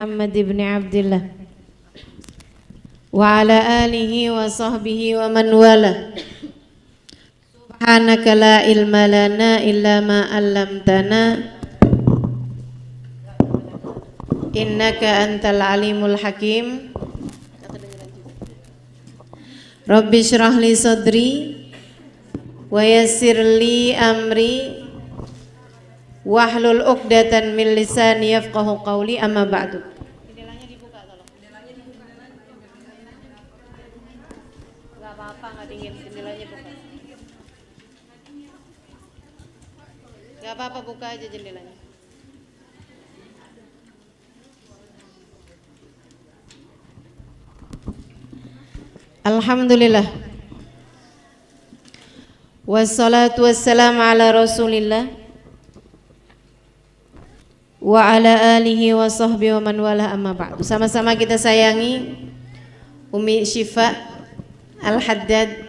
Muhammad ibn Abdullah wa ala alihi wa sahbihi wa man wala. Subhanaka la ilma lana illa ma 'allamtana innaka antal alimul hakim. Rabbi shrah li sadri wa yassir li amri wahlul 'uqdatan min lisani yafqahu qawli, amma ba'du. Jendelanya dibuka tolong. Enggak apa-apa, enggak dingin, jendelanya buka. Enggak apa-apa, buka aja jendelanya. Alhamdulillah. Wassalatu wassalamu ala Rasulillah wa ala alihi wa sahbihi wa man wala, amma ba'du. Sama-sama kita sayangi Umi Syifa Al-Haddad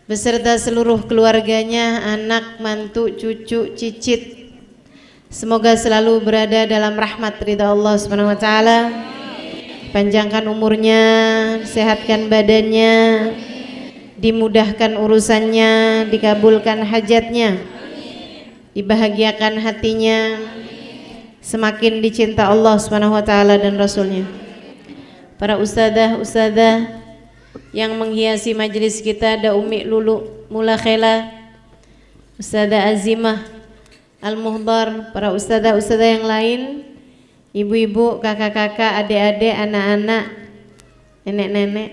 beserta seluruh keluarganya, anak, mantu, cucu, cicit. Semoga selalu berada dalam rahmat ridha Allah Subhanahu wa taala. Panjangkan umurnya, sehatkan badannya, dimudahkan urusannya, dikabulkan hajatnya, dibahagiakan hatinya, semakin dicinta Allah Subhanahu wa taala dan Rasulnya. Para ustadzah yang menghiasi majelis kita, ada Umi Lulu Mulakhela, Ustadzah Azimah Al-Muhdar, para ustadzah yang lain, ibu-ibu, kakak-kakak, adik-adik, anak-anak, nenek-nenek,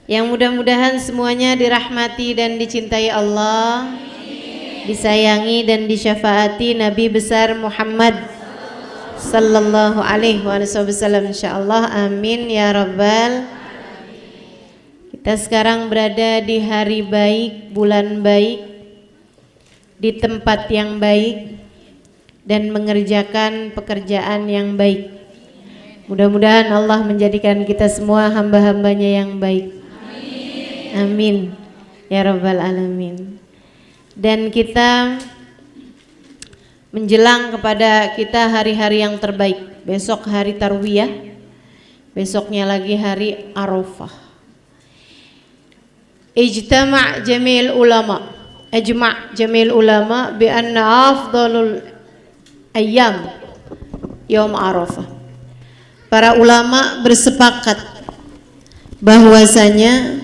yang mudah-mudahan semuanya dirahmati dan dicintai Allah, disayangi dan disyafaati Nabi besar Muhammad sallallahu alaihi wasallam, insyaallah, amin ya rabbal. Kita sekarang berada di hari baik, bulan baik, di tempat yang baik, dan mengerjakan pekerjaan yang baik. Mudah-mudahan Allah menjadikan kita semua hamba-hambanya yang baik, amin ya rabbal alamin. Dan kita menjelang kepada kita hari-hari yang terbaik. Besok hari Tarwiyah, besoknya lagi hari Arafah. Ijtama' jamil ulama, ajma' jamil ulama bi anna afdalul ayyam yaum Arafah. Para ulama bersepakat bahwasanya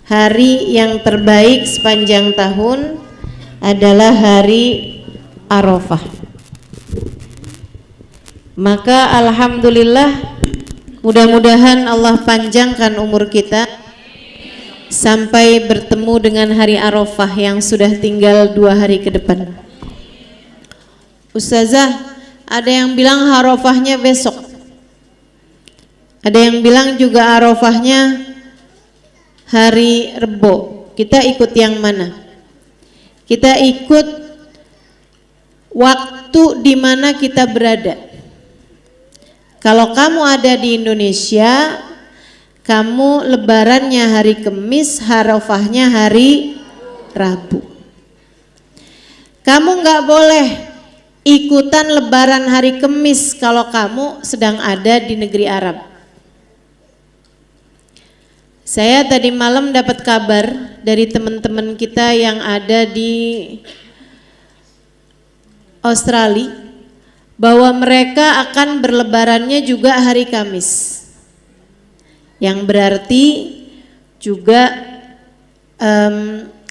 hari yang terbaik sepanjang tahun adalah hari Arafah. Maka alhamdulillah, mudah-mudahan Allah panjangkan umur kita sampai bertemu dengan hari Arafah yang sudah tinggal 2 hari ke depan. Ustazah, ada yang bilang Arafahnya besok, ada yang bilang juga Arafahnya hari Rebo. Kita ikut yang mana? Kita ikut waktu di mana kita berada. Kalau kamu ada di Indonesia, kamu lebarannya hari Kamis, Arafahnya hari Rabu. Kamu nggak boleh ikutan lebaran hari Kamis kalau kamu sedang ada di negeri Arab. Saya tadi malam dapat kabar dari teman-teman kita yang ada di Australia bahwa mereka akan berlebarannya juga hari Kamis, yang berarti juga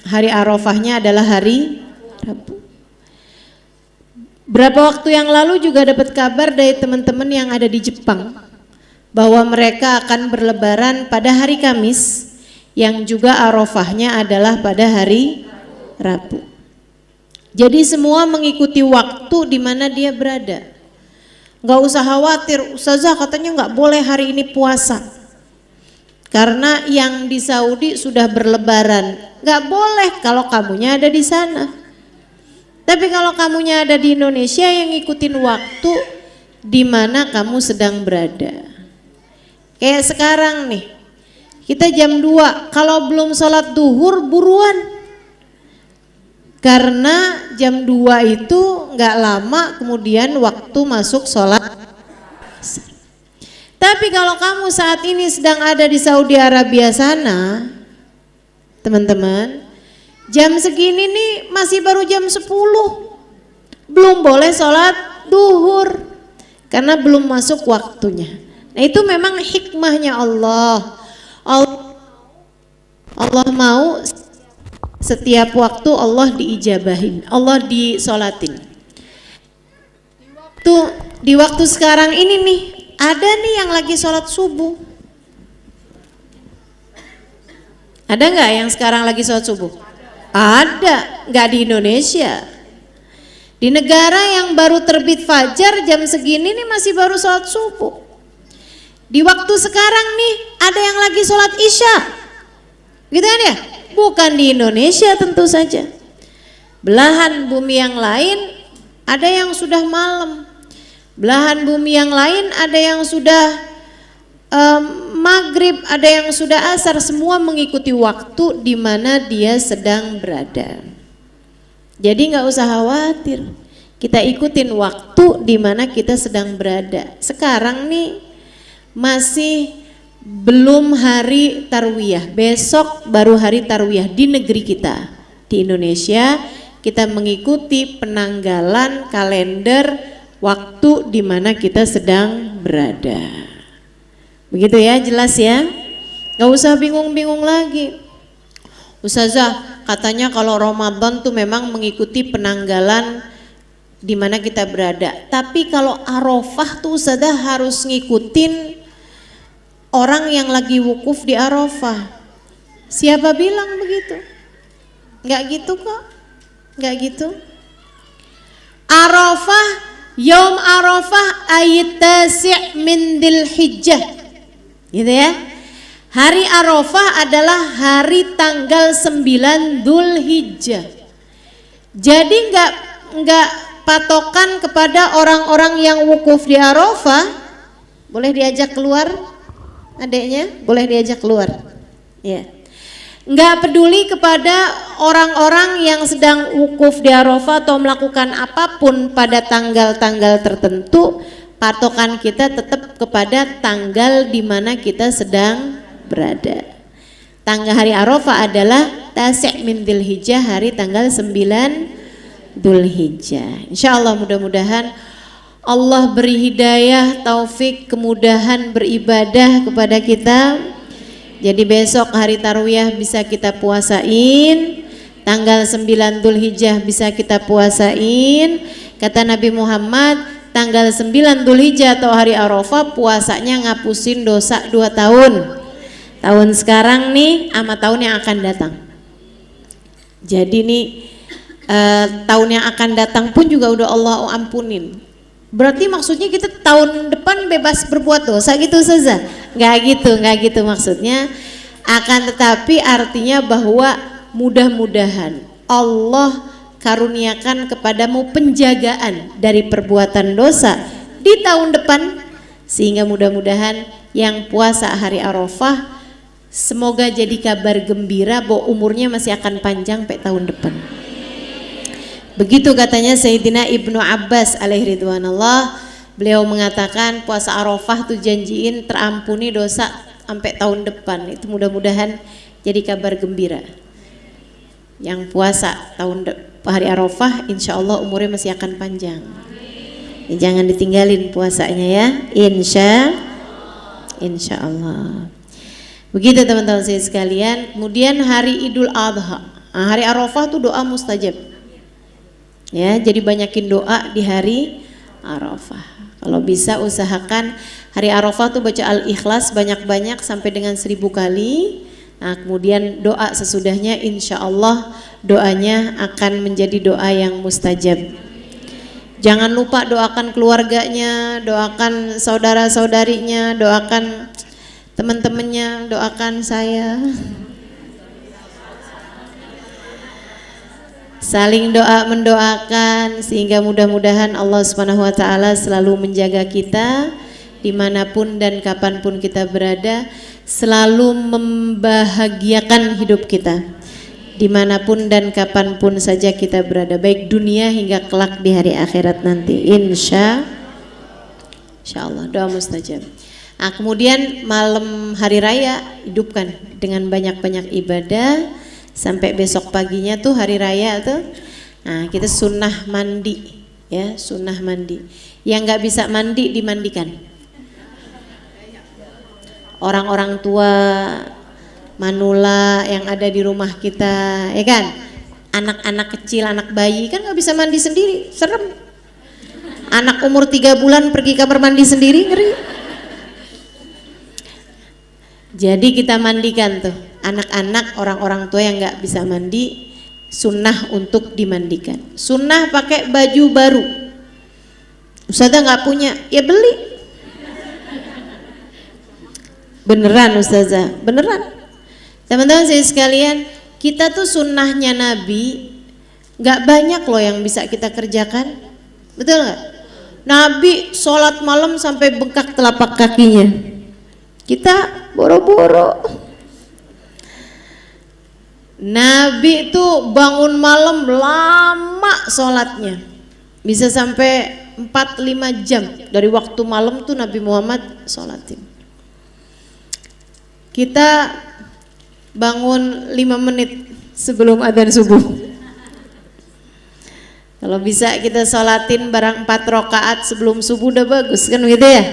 hari Arafahnya adalah hari Rabu. Berapa waktu yang lalu juga dapat kabar dari teman-teman yang ada di Jepang bahwa mereka akan berlebaran pada hari Kamis, yang juga Arafahnya adalah pada hari Rabu. Jadi semua mengikuti waktu di mana dia berada. Nggak usah khawatir, Ustazah katanya nggak boleh hari ini puasa karena yang di Saudi sudah berlebaran. Nggak boleh kalau kamunya ada di sana. Tapi kalau kamunya ada di Indonesia, yang ngikutin waktu di mana kamu sedang berada. Kayak sekarang nih, kita jam 2, kalau belum sholat duhur buruan. Karena jam 2 itu nggak lama kemudian waktu masuk sholat. Tapi kalau kamu saat ini sedang ada di Saudi Arabia sana, teman-teman, jam segini nih masih baru jam 10, belum boleh sholat duhur karena belum masuk waktunya. Nah itu memang hikmahnya Allah. Allah mau setiap waktu Allah diijabahin, Allah disolatin. Tuh di waktu sekarang ini nih, ada nih yang lagi sholat subuh. Ada nggak yang sekarang lagi sholat subuh? Ada, nggak di Indonesia. Di negara yang baru terbit fajar jam segini nih masih baru sholat subuh. Di waktu sekarang nih ada yang lagi sholat isya, gitu kan ya? Bukan di Indonesia tentu saja. Belahan bumi yang lain ada yang sudah malam, belahan bumi yang lain ada yang sudah maghrib, ada yang sudah asar, semua mengikuti waktu di mana dia sedang berada. Jadi nggak usah khawatir, kita ikutin waktu di mana kita sedang berada. Sekarang nih masih belum hari tarwiyah, besok baru hari tarwiyah di negeri kita. Di Indonesia kita mengikuti penanggalan kalender waktu di mana kita sedang berada. Begitu ya, jelas ya? Gak usah bingung-bingung lagi. Ustazah, katanya kalau Ramadan tuh memang mengikuti penanggalan di mana kita berada. Tapi kalau Arafah tuh Ustazah harus ngikutin orang yang lagi wukuf di Arafah. Siapa bilang begitu? Enggak gitu kok. Enggak gitu. Arafah, Yaum Arafah ayat tasi' min Dzulhijjah. Gitu ya. Hari Arafah adalah hari tanggal 9 Dzulhijjah. Jadi enggak patokan kepada orang-orang yang wukuf di Arafah. Boleh diajak keluar? Adeknya boleh diajak keluar, ya. Nggak peduli kepada orang-orang yang sedang wukuf di Arafah atau melakukan apapun pada tanggal-tanggal tertentu, patokan kita tetap kepada tanggal di mana kita sedang berada. Tanggal hari Arafah adalah Tasi' min Dzulhijjah, hari tanggal 9 Dzulhijjah. Insya Allah mudah-mudahan Allah beri hidayah, taufik, kemudahan beribadah kepada kita. Jadi besok hari tarwiyah bisa kita puasain, tanggal 9 Dzulhijjah bisa kita puasain. Kata Nabi Muhammad, tanggal 9 Dzulhijjah atau hari Arafah puasanya ngapusin dosa 2 tahun. Tahun sekarang nih sama tahun yang akan datang. Jadi nih tahun yang akan datang pun juga udah Allah ampunin. Berarti maksudnya kita tahun depan bebas berbuat dosa gitu saja? Nggak gitu maksudnya. Akan tetapi artinya bahwa mudah-mudahan Allah karuniakan kepadamu penjagaan dari perbuatan dosa di tahun depan, sehingga mudah-mudahan yang puasa hari Arafah semoga jadi kabar gembira bahwa umurnya masih akan panjang sampai tahun depan. Begitu katanya Sayyidina Ibnu Abbas alaihi ridwanullah. Beliau mengatakan puasa Arafah tuh janjiin terampuni dosa sampai tahun depan. Itu mudah-mudahan jadi kabar gembira. Yang puasa hari Arafah insya Allah umurnya masih akan panjang. Ya, jangan ditinggalin puasanya ya, insya Allah. Begitu teman-teman saya sekalian. Kemudian hari Idul Adha, hari Arafah tuh doa mustajab. Ya, jadi banyakin doa di hari Arafah. Kalau bisa usahakan hari Arafah tuh baca Al-Ikhlas banyak-banyak sampai dengan 1000 kali. Nah, kemudian doa sesudahnya insya Allah doanya akan menjadi doa yang mustajab. Jangan lupa doakan keluarganya, doakan saudara-saudarinya, doakan teman-temannya, doakan saya. Saling doa mendoakan sehingga mudah-mudahan Allah Subhanahu wa taala selalu menjaga kita dimanapun dan kapanpun kita berada, selalu membahagiakan hidup kita dimanapun dan kapanpun saja kita berada, baik dunia hingga kelak di hari akhirat nanti, insya Allah. Doa mustajab. Nah, kemudian malam hari raya hidupkan dengan banyak-banyak ibadah sampai besok paginya tuh hari raya tuh. Nah, kita sunnah mandi ya, sunnah mandi. Yang nggak bisa mandi dimandikan. Orang-orang tua, manula yang ada di rumah kita, ya kan? Anak-anak kecil, anak bayi kan nggak bisa mandi sendiri, serem. Anak umur 3 bulan pergi kamar mandi sendiri, ngeri. Jadi kita mandikan tuh anak-anak, orang-orang tua yang nggak bisa mandi, sunnah untuk dimandikan. Sunnah pakai baju baru. Ustazah nggak punya, ya beli. Beneran Ustazah, beneran. Teman-teman saya sekalian, kita tuh sunnahnya Nabi nggak banyak loh yang bisa kita kerjakan, betul nggak? Nabi sholat malam sampai bengkak telapak kakinya, kita boro-boro. Nabi tuh bangun malam lama sholatnya, bisa sampai 4-5 jam dari waktu malam tuh Nabi Muhammad sholatin. Kita bangun 5 menit sebelum adzan subuh. Kalau bisa kita sholatin barang 4 rakaat sebelum subuh udah bagus kan gitu ya.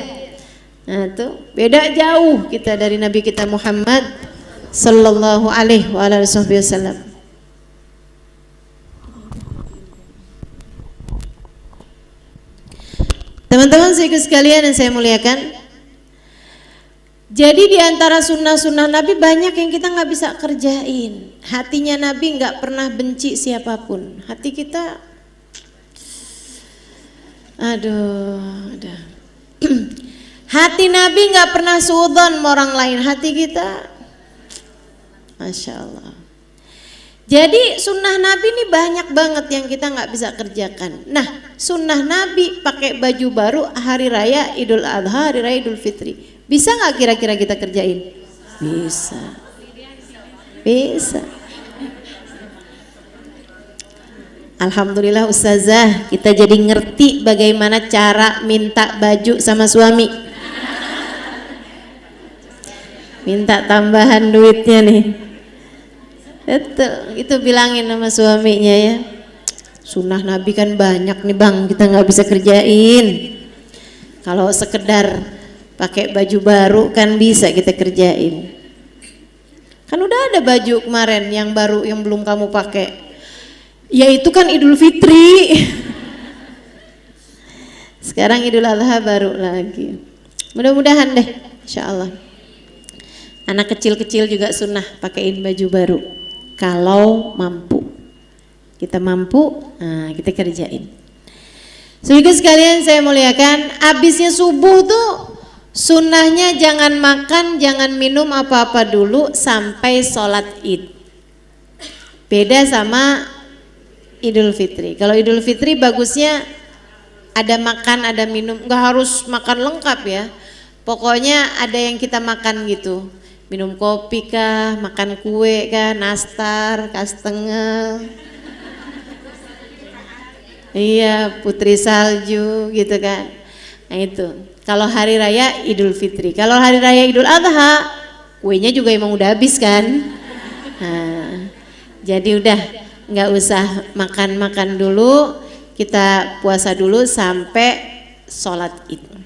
Nah tuh beda jauh kita dari Nabi kita Muhammad sallallahu alaihi wasallam. Teman-teman sekalian yang saya muliakan, jadi di antara sunnah-sunnah Nabi banyak yang kita nggak bisa kerjain. Hatinya Nabi nggak pernah benci siapapun. Hati kita, aduh. Hati Nabi nggak pernah suudzon sama orang lain. Hati kita, masya Allah. Jadi sunnah Nabi ini banyak banget yang kita nggak bisa kerjakan. Nah, sunnah Nabi pakai baju baru hari raya Idul Adha, hari raya Idul Fitri. Bisa nggak kira-kira kita kerjain? Bisa. Bisa. Alhamdulillah Ustazah, kita jadi ngerti bagaimana cara minta baju sama suami. Minta tambahan duitnya nih. Itu bilangin sama suaminya ya. Sunnah Nabi kan banyak nih bang, kita nggak bisa kerjain. Kalau sekedar pakai baju baru kan bisa kita kerjain. Kan udah ada baju kemarin yang baru yang belum kamu pakai. Ya itu kan Idul Fitri. Sekarang Idul Adha baru lagi. Mudah-mudahan deh, insya Allah. Anak kecil-kecil juga sunnah pakaiin baju baru. Kalau mampu, kita mampu, nah kita kerjain. Saudara sekalian saya muliakan, abisnya subuh tuh sunnahnya jangan makan, jangan minum apa-apa dulu sampai sholat id. Beda sama Idul Fitri. Kalau Idul Fitri bagusnya ada makan, ada minum, nggak harus makan lengkap ya. Pokoknya ada yang kita makan gitu. Minum kopi kah, makan kue kah, nastar, kastengel. Iya, putri salju gitu kan. Nah itu. Kalau hari raya Idul Fitri. Kalau hari raya Idul Adha, kuenya juga emang udah habis kan. Nah, jadi udah nggak usah makan-makan dulu, kita puasa dulu sampai sholat id.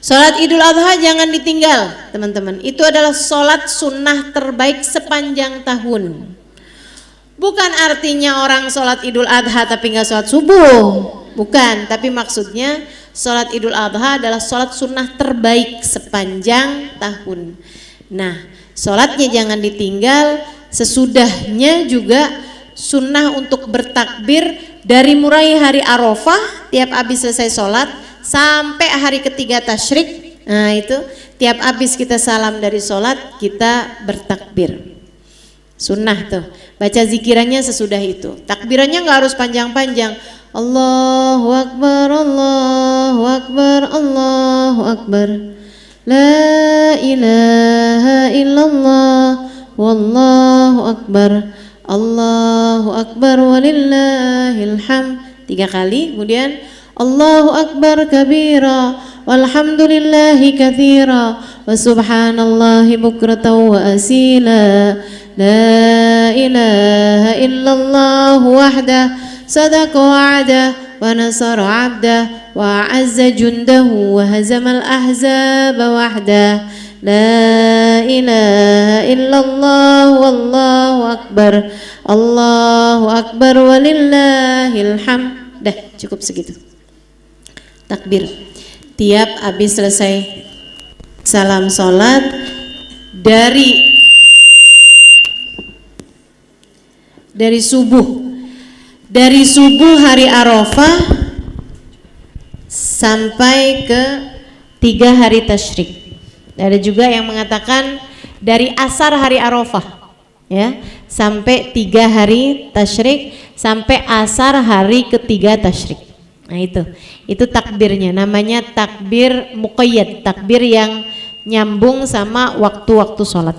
Sholat Idul Adha jangan ditinggal teman-teman. Itu adalah sholat sunnah terbaik sepanjang tahun. Bukan artinya orang sholat Idul Adha tapi nggak sholat subuh. Bukan, tapi maksudnya sholat Idul Adha adalah sholat sunnah terbaik sepanjang tahun. Nah, sholatnya jangan ditinggal. Sesudahnya juga sunnah untuk bertakbir dari mulai hari Arafah tiap habis selesai sholat sampai hari ketiga tasyrik. Nah itu tiap habis kita salam dari sholat kita bertakbir. Sunnah tuh, baca zikirannya sesudah itu. Takbirannya nggak harus panjang-panjang. Allahu Akbar, Allahu Akbar, Allahu Akbar, La ilaha illallah, Wallahu Akbar, Allahu Akbar walillahil hamd 3 kali. Kemudian Allahu Akbar kabira walhamdulillahi katsira wa subhanallahi bukratan wa asila. La ilaha illallah wahdah sadaqa wa'dah wa nasara 'abdah wa a'azza jundahu wa hazamal ahzaba wahdah. La ilaha illallah wallahu akbar. Allahu akbar walillahil hamd. Dah, cukup segitu. Takbir. Tiap habis selesai salam sholat dari subuh hari Arafah sampai ke 3 hari tasyrik. Ada juga yang mengatakan dari asar hari Arafah ya sampai 3 hari tasyrik sampai asar hari ketiga tasyrik. Nah itu takbirnya, namanya takbir muqayyad, takbir yang nyambung sama waktu-waktu sholat.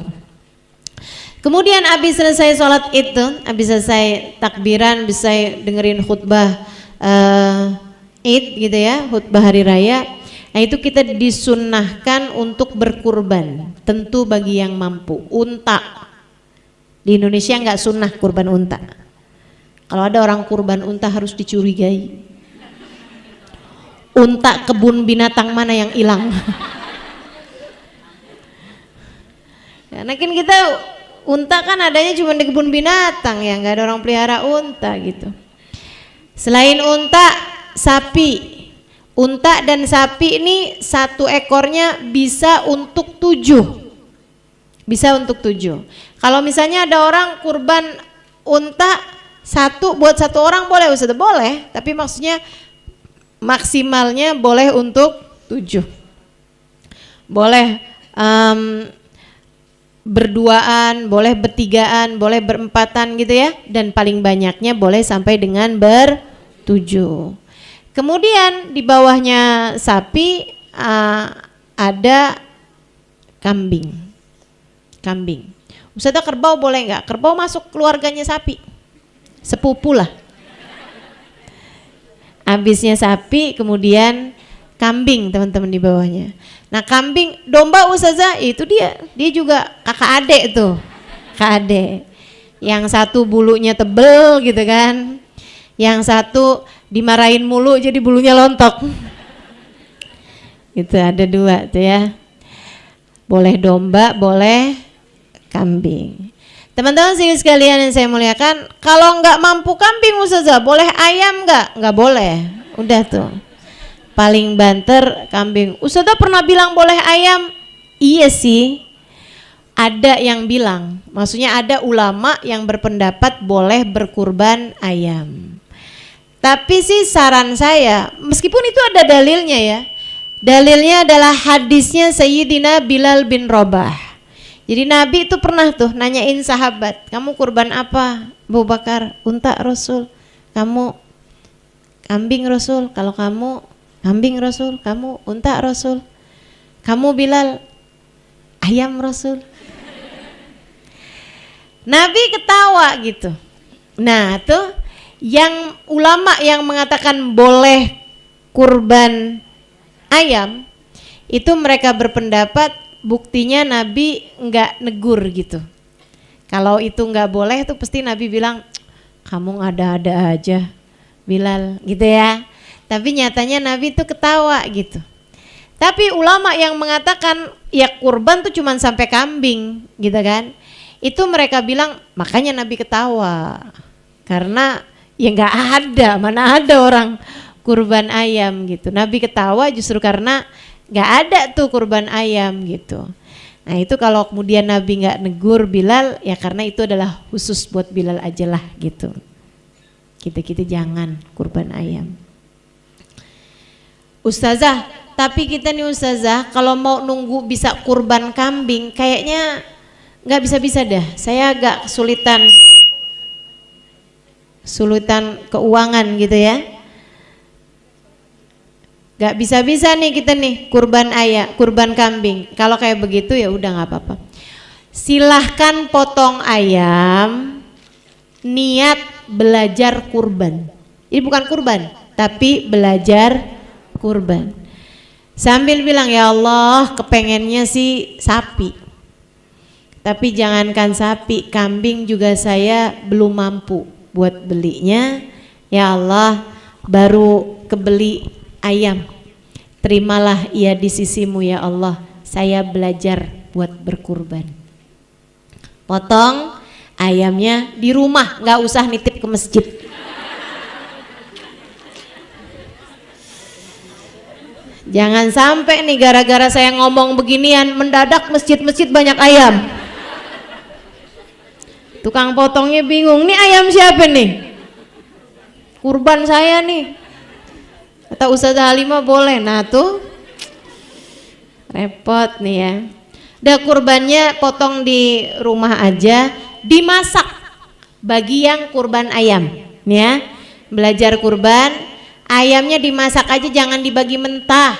Kemudian habis selesai sholat itu, habis selesai takbiran, bisa dengerin khutbah Id gitu ya, khutbah hari raya. Nah itu kita disunnahkan untuk berkurban, tentu bagi yang mampu. Unta di Indonesia nggak sunnah kurban unta. Kalau ada orang kurban unta harus dicurigai. Unta kebun binatang mana yang hilang? Karena kan kita unta kan adanya cuma di kebun binatang ya, nggak ada orang pelihara unta gitu. Selain unta, sapi. Unta dan sapi ini satu ekornya bisa untuk 7. Bisa untuk 7. Kalau misalnya ada orang kurban unta satu buat 1 orang boleh, Ustaz? Boleh, tapi maksudnya maksimalnya boleh untuk 7. Boleh berduaan, boleh bertigaan, boleh berempatan gitu ya, dan paling banyaknya boleh sampai dengan 7. Kemudian di bawahnya sapi ada kambing. Ustazah, kerbau boleh nggak? Kerbau masuk keluarganya sapi, sepupu lah. Habisnya sapi, kemudian kambing teman-teman di bawahnya. Nah kambing, domba Ustazah itu dia juga kakak adik tuh, kakak adik. Yang satu bulunya tebel gitu kan, yang satu dimarahin mulu jadi bulunya lontok. Itu ada 2 tuh ya. Boleh domba, boleh kambing. Teman-teman sekalian yang saya muliakan, kalau nggak mampu kambing Ustazah, boleh ayam nggak? Nggak boleh. Udah tuh. Paling banter kambing. Ustazah pernah bilang boleh ayam? Iya sih. Ada yang bilang, maksudnya ada ulama yang berpendapat boleh berkurban ayam. Tapi sih saran saya, meskipun itu ada dalilnya ya, dalilnya adalah hadisnya Sayyidina Bilal bin Rabah. Jadi Nabi itu pernah tuh nanyain sahabat, kamu kurban apa? Abu Bakar, unta Rasul. Kamu kambing Rasul. Kalau kamu kambing Rasul, kamu unta Rasul. Kamu Bilal, ayam Rasul. Nabi ketawa gitu. Nah tuh yang ulama yang mengatakan boleh kurban ayam itu mereka berpendapat buktinya Nabi nggak negur gitu. Kalau itu nggak boleh tuh pasti Nabi bilang kamu ada-ada aja Bilal gitu ya. Tapi nyatanya Nabi tuh ketawa gitu. Tapi ulama yang mengatakan ya kurban tuh cuman sampai kambing gitu kan, itu mereka bilang makanya Nabi ketawa karena ya nggak ada, mana ada orang kurban ayam gitu. Nabi ketawa justru karena nggak ada tuh kurban ayam gitu. Nah itu kalau kemudian Nabi nggak negur Bilal ya karena itu adalah khusus buat Bilal aja lah gitu. Kita jangan kurban ayam. Ustazah, tapi kita nih Ustazah kalau mau nunggu bisa kurban kambing kayaknya nggak bisa-bisa dah. Saya agak kesulitan keuangan gitu ya. Gak bisa-bisa nih kita nih kurban ayam, kurban kambing. Kalau kayak begitu ya udah nggak apa-apa. Silahkan potong ayam, niat belajar kurban. Ini bukan kurban, tapi belajar kurban. Sambil bilang, ya Allah, kepengennya sih sapi. Tapi jangankan sapi, kambing juga saya belum mampu buat belinya. Ya Allah, baru kebeli ayam. Terimalah ia di sisimu ya Allah. Saya belajar buat berkurban. Potong ayamnya di rumah, nggak usah nitip ke masjid. Jangan sampai nih gara-gara saya ngomong beginian mendadak masjid-masjid banyak ayam. Tukang potongnya bingung, nih ayam siapa nih? Kurban saya nih. Kata Ustazah Halimah boleh. Nah tuh repot nih ya. Udah kurbannya potong di rumah aja, dimasak bagi yang kurban ayam nih ya. Belajar kurban, ayamnya dimasak aja, jangan dibagi mentah.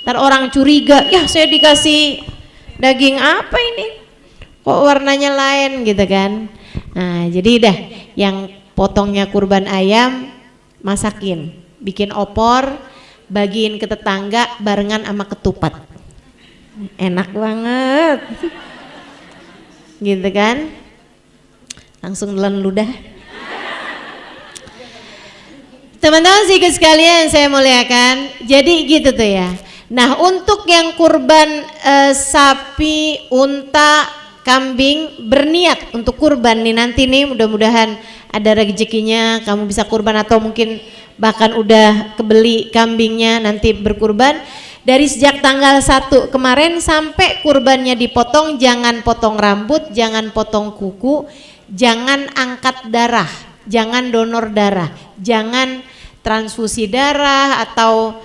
Ntar orang curiga, ya saya dikasih daging apa ini, kok warnanya lain gitu kan. Nah jadi dah yang potongnya kurban ayam masakin, bikin opor, bagiin ke tetangga barengan sama ketupat. Enak banget gitu kan, langsung nelan ludah. Teman-teman sikit sekalian saya muliakan, jadi gitu tuh ya. Nah untuk yang kurban sapi, unta, kambing berniat untuk kurban nih nanti nih, mudah-mudahan ada rezekinya kamu bisa kurban atau mungkin bahkan udah kebeli kambingnya nanti berkurban. Dari sejak tanggal 1 kemarin sampai kurbannya dipotong, jangan potong rambut, jangan potong kuku, jangan angkat darah, jangan donor darah, jangan transfusi darah atau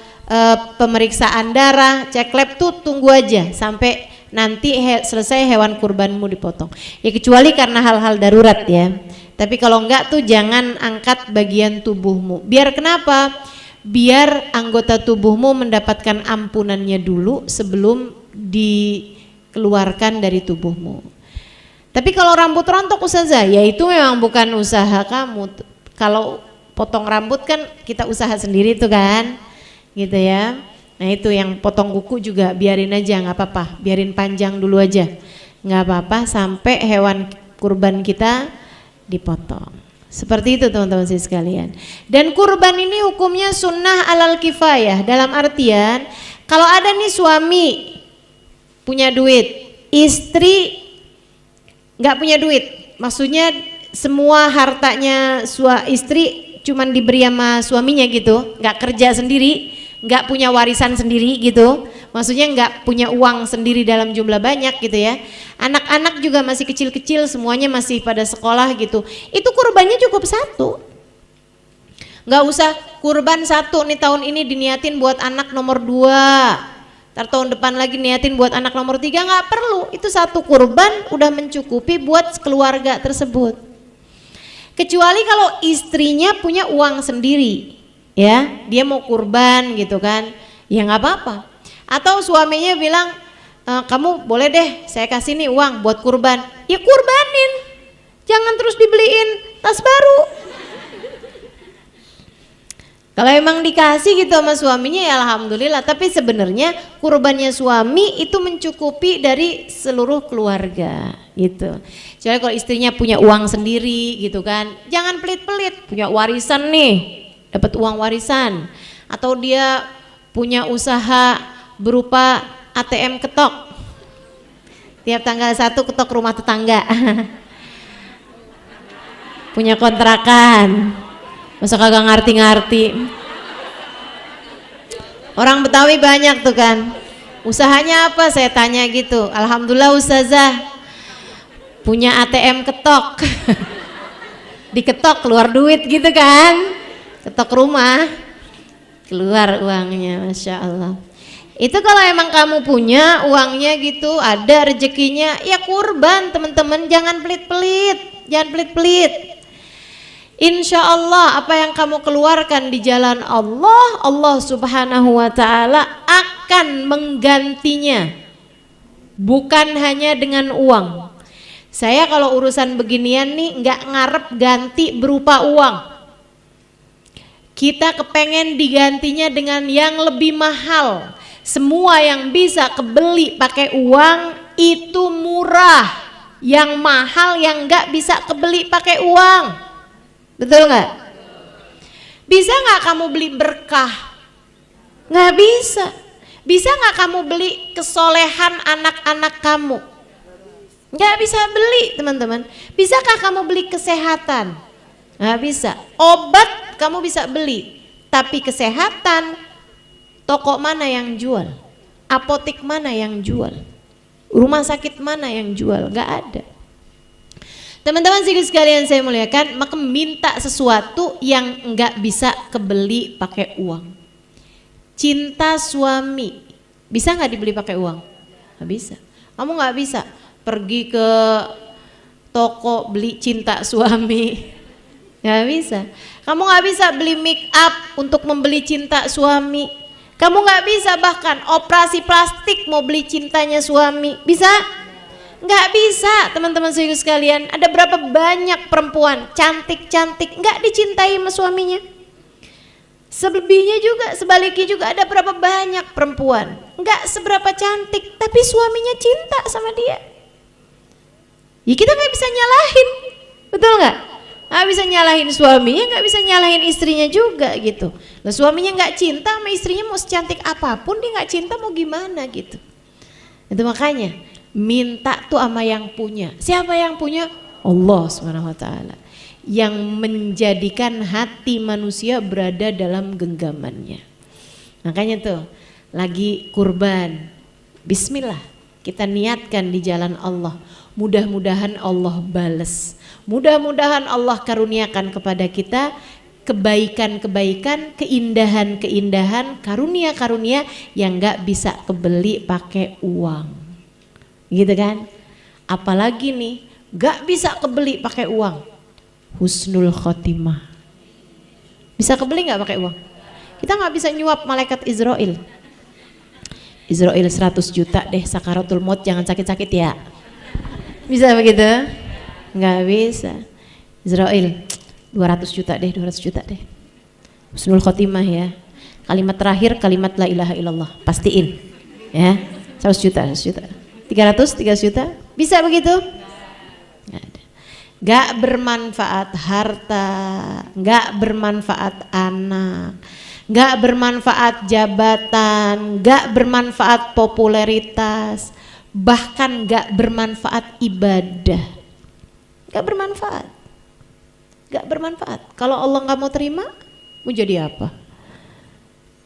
pemeriksaan darah, cek lab tuh tunggu aja sampai nanti selesai hewan kurbanmu dipotong. Ya kecuali karena hal-hal darurat ya. Tapi kalau enggak tuh jangan angkat bagian tubuhmu. Biar kenapa? Biar anggota tubuhmu mendapatkan ampunannya dulu sebelum dikeluarkan dari tubuhmu. Tapi kalau rambut rontok Ustazah, ya itu memang bukan usaha kamu. Kalau potong rambut kan kita usaha sendiri tuh kan, gitu ya. Nah itu yang potong kuku juga biarin aja, nggak apa-apa, biarin panjang dulu aja, nggak apa-apa sampai hewan kurban kita dipotong. Seperti itu teman-teman sekalian. Dan kurban ini hukumnya sunnah alal kifayah, dalam artian kalau ada nih suami punya duit, istri nggak punya duit, maksudnya semua hartanya istri cuman diberi sama suaminya gitu, nggak kerja sendiri, nggak punya warisan sendiri gitu, maksudnya nggak punya uang sendiri dalam jumlah banyak gitu ya. Anak-anak juga masih kecil-kecil, semuanya masih pada sekolah gitu, itu kurbannya cukup 1. Nggak usah kurban 1 nih tahun ini diniatin buat anak nomor 2, ntar tahun depan lagi niatin buat anak nomor 3, nggak perlu. Itu 1 kurban udah mencukupi buat keluarga tersebut. Kecuali kalau istrinya punya uang sendiri ya, dia mau kurban gitu kan, ya nggak apa-apa. Atau suaminya bilang, kamu boleh deh saya kasih nih uang buat kurban, ya kurbanin, jangan terus dibeliin tas baru. Kalau emang dikasih gitu sama suaminya ya alhamdulillah, tapi sebenarnya kurbannya suami itu mencukupi dari seluruh keluarga gitu. Jadi kalau istrinya punya uang sendiri gitu kan, jangan pelit-pelit, punya warisan nih, dapat uang warisan, atau dia punya usaha berupa ATM ketok, tiap tanggal 1 ketok rumah tetangga. Punya kontrakan, masa kagak ngerti-ngerti. Orang Betawi banyak tuh kan, usahanya apa saya tanya gitu, alhamdulillah Ustazah punya ATM ketok. Diketok keluar duit gitu kan, ketok rumah keluar uangnya, Masya Allah. Itu kalau emang kamu punya uangnya gitu, ada rezekinya, ya kurban teman-teman, jangan pelit-pelit, jangan pelit-pelit. Insya Allah apa yang kamu keluarkan di jalan Allah, Allah Subhanahu wa Ta'ala akan menggantinya, bukan hanya dengan uang, Saya kalau urusan beginian nih nggak ngarep ganti berupa uang. Kita kepengen digantinya dengan yang lebih mahal. Semua yang bisa kebeli pakai uang itu murah. Yang mahal yang nggak bisa kebeli pakai uang. Betul nggak? Bisa nggak kamu beli berkah? Nggak bisa. Bisa nggak kamu beli kesolehan anak-anak kamu? Nggak bisa beli, teman-teman. Bisakah kamu beli kesehatan? Nggak bisa. Obat kamu bisa beli, tapi kesehatan toko mana yang jual? Apotek mana yang jual? Rumah sakit mana yang jual? Nggak ada. Teman-teman sekalian saya muliakan, maka minta sesuatu yang nggak bisa kebeli pakai uang. Cinta suami bisa nggak dibeli pakai uang? Nggak bisa. Kamu nggak bisa pergi ke toko beli cinta suami, nggak bisa. Kamu nggak bisa beli make up untuk membeli cinta suami. Kamu nggak bisa bahkan operasi plastik mau beli cintanya suami, bisa? Nggak bisa, teman-teman sekalian. Ada berapa banyak perempuan cantik-cantik nggak dicintai sama suaminya? Selebihnya juga, sebaliknya juga ada berapa banyak perempuan nggak seberapa cantik tapi suaminya cinta sama dia. Ya kita nggak bisa nyalahin, betul nggak? Nggak bisa nyalahin suaminya, nggak bisa nyalahin istrinya juga gitu. Lah suaminya nggak cinta sama istrinya, mau secantik apapun dia nggak cinta, mau gimana gitu. Itu makanya minta tuh sama yang punya. Siapa yang punya? Allah Subhanahu Wa Taala, yang menjadikan hati manusia berada dalam genggamannya. Makanya tuh lagi kurban, bismillah kita niatkan di jalan Allah. Mudah-mudahan Allah bales, mudah-mudahan Allah karuniakan kepada kita kebaikan-kebaikan, keindahan-keindahan, karunia-karunia yang gak bisa kebeli pakai uang, gitu kan? Apalagi nih gak bisa kebeli pakai uang, husnul khotimah. Bisa kebeli gak pakai uang? Kita gak bisa nyuap malaikat Israel. Israel 100 juta deh sakaratul maut, jangan sakit-sakit ya. Bisa begitu? Nggak bisa. Israel 200 juta deh, 200 juta deh. Husnul khotimah ya. Kalimat terakhir kalimat la ilaha illallah, pastiin ya. 100 juta, 100 juta. 300 juta. Bisa begitu? Nggak ada. Nggak bermanfaat harta, nggak bermanfaat anak, nggak bermanfaat jabatan, nggak bermanfaat popularitas, bahkan gak bermanfaat ibadah, gak bermanfaat, gak bermanfaat. Kalau Allah gak mau terima, mau jadi apa?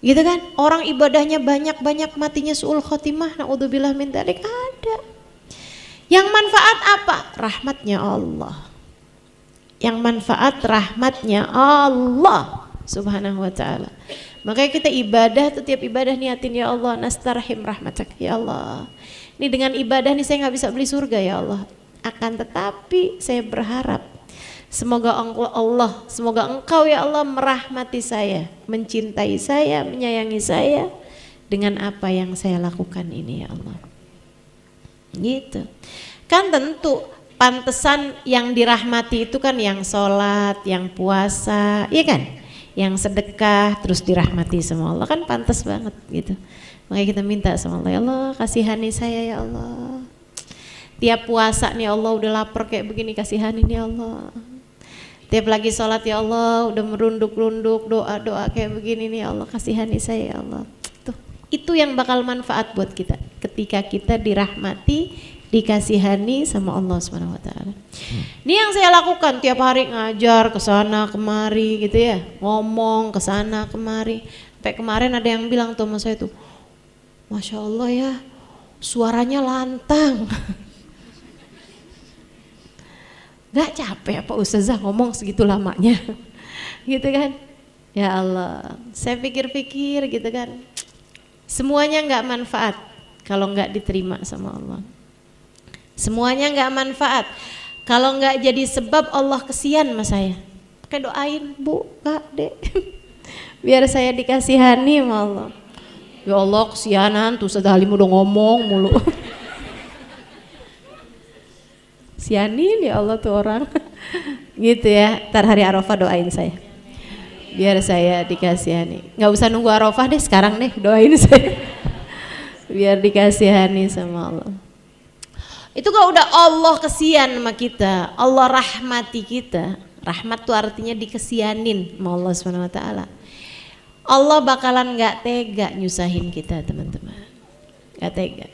Gitu kan? Orang ibadahnya banyak matinya su'ul khotimah, na'udzubillah min dzalik, ada. Yang manfaat apa? Rahmatnya Allah. Yang manfaat rahmatnya Allah Subhanahu Wa Taala. Makanya kita ibadah tuh, tiap ibadah niatin, ya Allah nastarhim rahmatak, ya Allah. Ini dengan ibadah nih saya nggak bisa beli surga ya Allah. Akan tetapi saya berharap semoga Engkau ya Allah merahmati saya, mencintai saya, menyayangi saya dengan apa yang saya lakukan ini ya Allah. Gitu. Kan tentu pantesan yang dirahmati itu kan yang sholat, yang puasa, iya kan? Yang sedekah terus dirahmati sama Allah, kan pantas banget gitu. Makanya kita minta sama Allah, ya Allah kasihani saya ya Allah. Tiap puasa nih Allah udah lapar kayak begini, kasihani ya Allah. Tiap lagi sholat ya Allah udah merunduk-runduk doa-doa kayak begini nih ya Allah, kasihani saya ya Allah. Tuh, itu yang bakal manfaat buat kita ketika kita dirahmati, dikasihani sama Allah Subhanahu Wa Taala. Ini yang saya lakukan tiap hari, ngajar kesana kemari gitu ya, ngomong kesana kemari. Sampai kemarin ada yang bilang tuh sama saya tuh, Masya Allah ya, suaranya lantang. Gak capek apa Ustazah ngomong segitu lamanya? Gitu kan? Ya Allah, saya pikir-pikir gitu kan, semuanya gak manfaat kalau gak diterima sama Allah. Semuanya gak manfaat kalau gak jadi sebab Allah kesian sama saya. Kayak doain Bu, Kak, Dek, biar saya dikasihani sama Allah. Ya Allah kesianan tuh, Ustaz Halim udah ngomong mulu. Kesianin ya Allah tuh orang. Gitu ya, ntar hari Arafah doain saya. Biar saya dikasihani. Nggak usah nunggu Arafah deh, sekarang deh doain saya. Biar dikasihani sama Allah. Itu kalau udah Allah kesian sama kita, Allah rahmati kita. Rahmat tuh artinya dikesianin sama Allah SWT. Allah bakalan nggak tega nyusahin kita teman-teman. Nggak tega.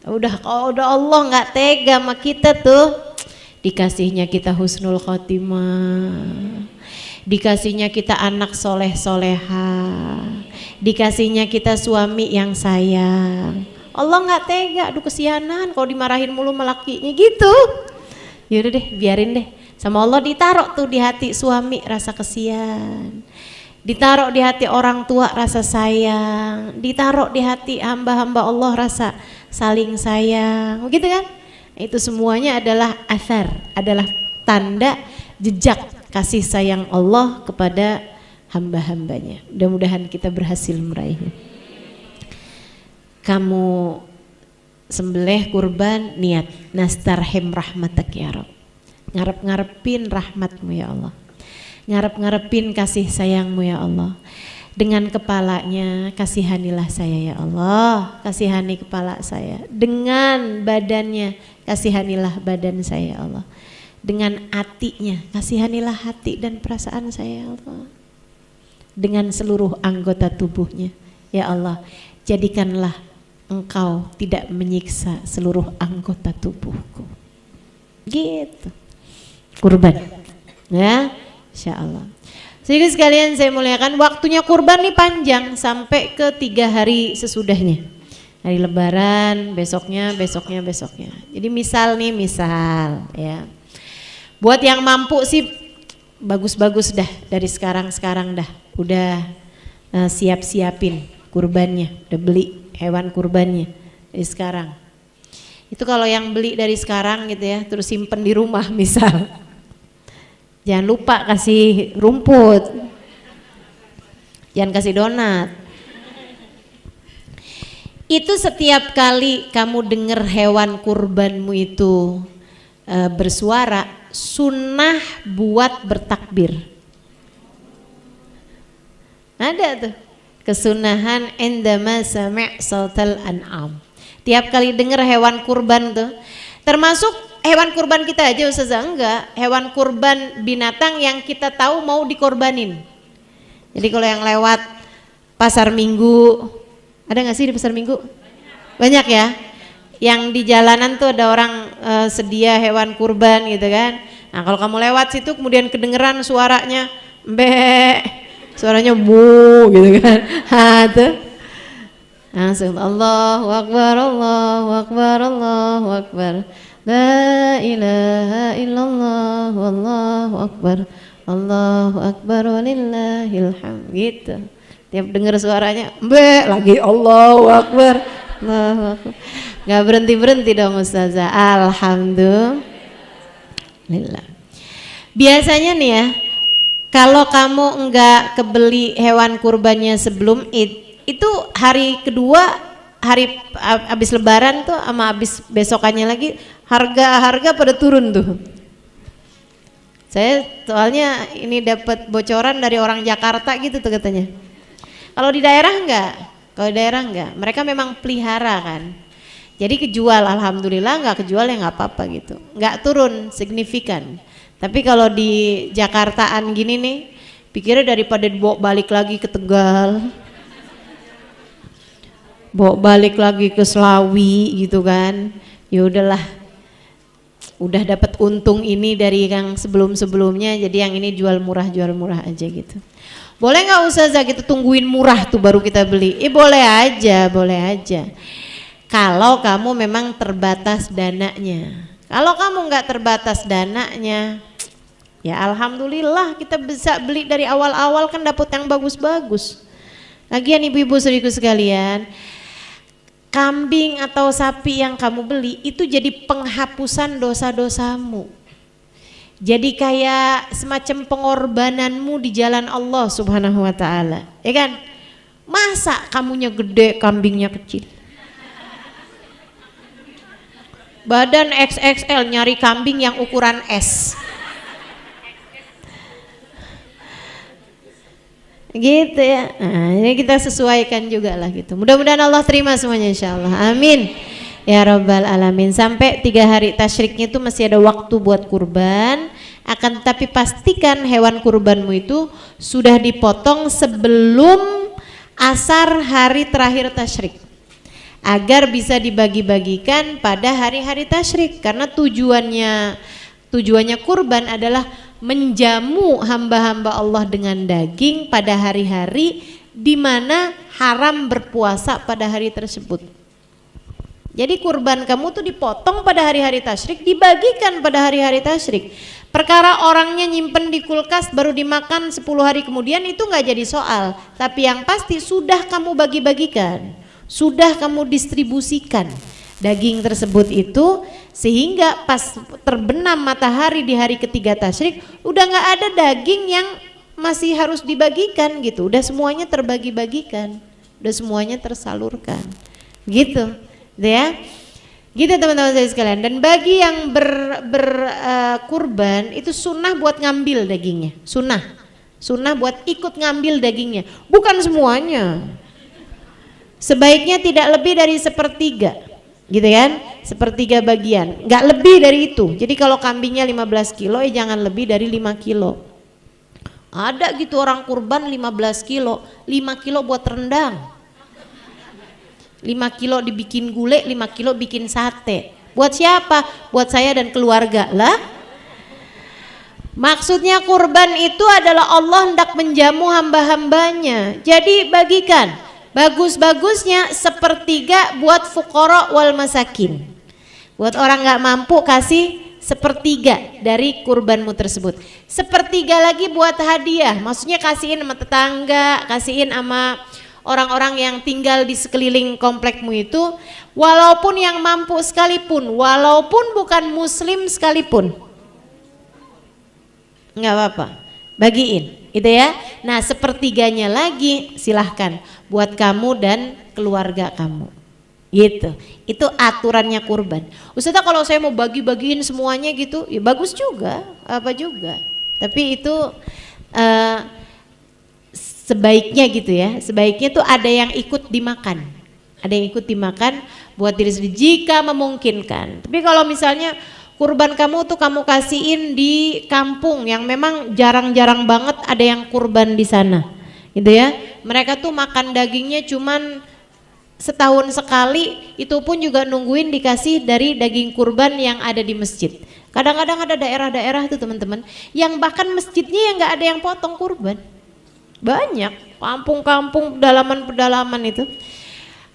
Udah kalau udah Allah nggak tega sama kita tuh, dikasihnya kita husnul khotimah, dikasihnya kita anak soleh soleha, dikasihnya kita suami yang sayang. Allah nggak tega, aduh kesianan kalau dimarahin mulu melakinya gitu. Yaudah deh, biarin deh. Sama Allah ditaruh tuh di hati suami rasa kesian, ditaruh di hati orang tua rasa sayang, ditaruh di hati hamba-hamba Allah rasa saling sayang, begitu kan? Itu semuanya adalah athar, adalah tanda jejak kasih sayang Allah kepada hamba-hambanya. Mudah-mudahan kita berhasil meraihnya. Kamu sembelih kurban, niat nastarhim rahmatak ya Rabb, ngarep-ngarepin rahmatmu ya Allah, ngarep-ngarepin kasih sayangmu ya Allah. Dengan kepalanya kasihanilah saya ya Allah, kasihani kepala saya. Dengan badannya kasihanilah badan saya ya Allah. Dengan hatinya kasihanilah hati dan perasaan saya ya Allah. Dengan seluruh anggota tubuhnya ya Allah, jadikanlah Engkau tidak menyiksa seluruh anggota tubuhku. Gitu kurban ya, insya Allah. Jadi sekalian saya muliakan, waktunya kurban nih panjang sampai ke 3 hari sesudahnya. Hari Lebaran, besoknya. Jadi misal ya. Buat yang mampu sih bagus-bagus dah dari sekarang dah. Udah siap-siapin kurbannya, udah beli hewan kurbannya dari sekarang. Itu kalau yang beli dari sekarang gitu ya, terus simpen di rumah misal. Jangan lupa kasih rumput, jangan kasih donat. Itu setiap kali kamu dengar hewan kurbanmu itu bersuara, sunnah buat bertakbir. Ada tuh kesunahan indama sami' sautal an'am. Tiap kali dengar hewan kurban tuh, termasuk hewan kurban kita aja Ustazah, enggak, hewan kurban binatang yang kita tahu mau dikorbanin. Jadi kalau yang lewat pasar minggu, ada nggak sih di pasar minggu? Banyak ya. Yang di jalanan tuh ada orang sedia hewan kurban gitu kan. Nah kalau kamu lewat situ kemudian kedengeran suaranya suaranya bu gitu kan. Tuh langsung Allahu Akbar, Allahu Akbar, Allahu Akbar. La ilaha illallah wallahu akbar, Allahu akbar walillahil hamd. Gitu. Tiap dengar suaranya lagi Allahu akbar, Allahu akbar. Enggak berhenti dong Ustazah. Alhamdulillah. Biasanya nih ya, kalau kamu enggak kebeli hewan kurbannya sebelum Id, itu hari kedua, hari habis Lebaran tuh sama habis besokannya lagi harga pada turun tuh. Saya soalnya ini dapat bocoran dari orang Jakarta gitu tuh katanya. Kalau di daerah enggak, mereka memang pelihara kan. Jadi kejual, alhamdulillah, nggak kejual ya nggak apa-apa gitu, nggak turun signifikan. Tapi kalau di Jakartaan gini nih, pikirnya daripada dibawa balik lagi ke Tegal, bawa balik lagi ke Slawi gitu kan, ya udahlah, udah dapat untung ini dari yang sebelum-sebelumnya, jadi yang ini jual murah aja gitu. Boleh nggak Ustazah gitu tungguin murah tuh baru kita beli? Boleh aja. Kalau kamu memang terbatas dananya. Kalau kamu nggak terbatas dananya, ya alhamdulillah kita bisa beli dari awal-awal kan dapat yang bagus-bagus. Lagian ibu-ibu saudariku sekalian, kambing atau sapi yang kamu beli itu jadi penghapusan dosa-dosamu. Jadi kayak semacam pengorbananmu di jalan Allah Subhanahu wa taala. Ya kan? Masa kamunya gede, kambingnya kecil? badan XXL nyari kambing yang ukuran S. Gitu ya. Nah, ini kita sesuaikan juga lah gitu. Mudah-mudahan Allah terima semuanya insyaallah. Amin. Ya Rabbal Alamin. Sampai 3 hari tasyriknya itu masih ada waktu buat kurban. Akan tetapi pastikan hewan kurbanmu itu sudah dipotong sebelum asar hari terakhir tasyrik, agar bisa dibagi-bagikan pada hari-hari tasyrik. Karena tujuannya kurban adalah menjamu hamba-hamba Allah dengan daging pada hari-hari di mana haram berpuasa pada hari tersebut. Jadi kurban kamu tuh dipotong pada hari-hari tasyrik, dibagikan pada hari-hari tasyrik. Perkara orangnya nyimpen di kulkas baru dimakan 10 hari kemudian itu nggak jadi soal. Tapi yang pasti sudah kamu bagi-bagikan, sudah kamu distribusikan daging tersebut itu, sehingga pas terbenam matahari di hari ketiga tasyrik udah nggak ada daging yang masih harus dibagikan gitu. Udah semuanya terbagi-bagikan, udah semuanya tersalurkan gitu. Ya, gitu teman-teman saya sekalian. Dan bagi yang berkurban itu sunnah buat ngambil dagingnya, sunnah buat ikut ngambil dagingnya, bukan semuanya. Sebaiknya tidak lebih dari 1/3, gitu kan, 1/3 bagian, nggak lebih dari itu. Jadi kalau kambingnya 15 kilo, jangan lebih dari 5 kilo. Ada gitu orang kurban 15 kilo, 5 kilo buat rendang. 5 kilo dibikin gulai, 5 kilo bikin sate. Buat siapa? Buat saya dan keluarga lah. Maksudnya kurban itu adalah Allah hendak menjamu hamba-hambanya. Jadi bagikan, bagus-bagusnya 1/3 buat fuqara wal masakin. Buat orang gak mampu kasih 1/3 dari kurbanmu tersebut. 1/3 lagi buat hadiah, maksudnya kasihin sama tetangga, kasihin sama orang-orang yang tinggal di sekeliling komplekmu itu, walaupun yang mampu sekalipun, walaupun bukan muslim sekalipun, nggak apa-apa, bagiin, gitu ya. Nah 1/3-nya lagi silahkan buat kamu dan keluarga kamu, gitu. Itu aturannya kurban. Ustazah kalau saya mau bagi-bagiin semuanya gitu, ya bagus juga, apa juga. Tapi itu sebaiknya gitu ya, sebaiknya tuh ada yang ikut dimakan, buat diri sendiri jika memungkinkan. Tapi kalau misalnya kurban kamu tuh kamu kasihin di kampung yang memang jarang-jarang banget ada yang kurban di sana, gitu ya, mereka tuh makan dagingnya cuman setahun sekali, itu pun juga nungguin dikasih dari daging kurban yang ada di masjid. Kadang-kadang ada daerah-daerah tuh teman-teman yang bahkan masjidnya yang nggak ada yang potong kurban. Banyak kampung-kampung pedalaman itu.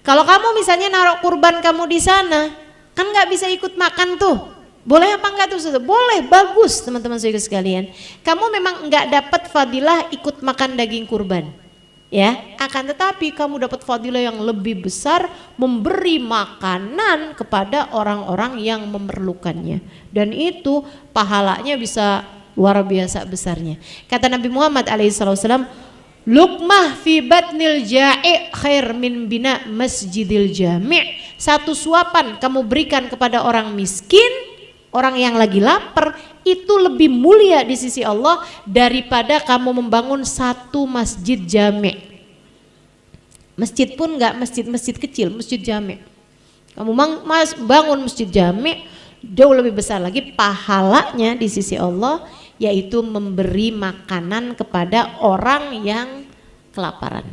Kalau kamu misalnya naruh kurban kamu di sana, kan nggak bisa ikut makan tuh. Boleh apa enggak tuh? Boleh, bagus teman-teman saya sekalian. Kamu memang nggak dapat fadilah ikut makan daging kurban, ya. Akan tetapi kamu dapat fadilah yang lebih besar memberi makanan kepada orang-orang yang memerlukannya. Dan itu pahalanya bisa luar biasa besarnya. Kata Nabi Muhammad alaihissalam, luqmah fi batnil ja'i khair min bina masjidil jami'. Satu suapan kamu berikan kepada orang miskin, orang yang lagi lapar, itu lebih mulia di sisi Allah daripada kamu membangun satu masjid jami'. Masjid pun enggak masjid-masjid kecil, masjid jami'. Kamu bangun masjid jami' jauh lebih besar lagi pahalanya di sisi Allah, yaitu memberi makanan kepada orang yang kelaparan,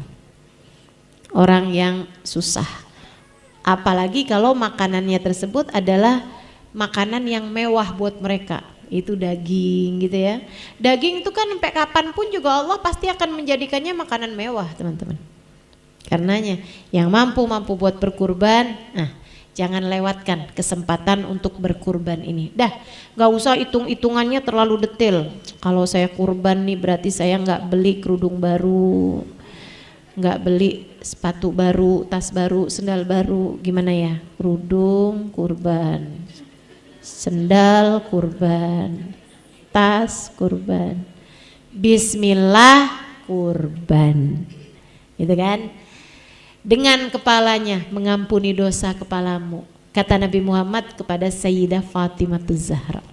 orang yang susah. Apalagi kalau makanannya tersebut adalah makanan yang mewah buat mereka, itu daging gitu ya. Daging itu kan sampai kapanpun juga Allah pasti akan menjadikannya makanan mewah teman-teman. Karenanya yang mampu buat berkurban, jangan lewatkan kesempatan untuk berkurban ini. Dah, gak usah hitung-hitungannya terlalu detail. Kalau saya kurban nih berarti saya gak beli kerudung baru, gak beli sepatu baru, tas baru, sendal baru. Gimana ya? Kerudung kurban, sendal kurban, tas kurban, bismillah kurban, gitu kan? Dengan kepalanya mengampuni dosa kepalamu, Kata Nabi Muhammad kepada Sayyidah Fatimah Zahra,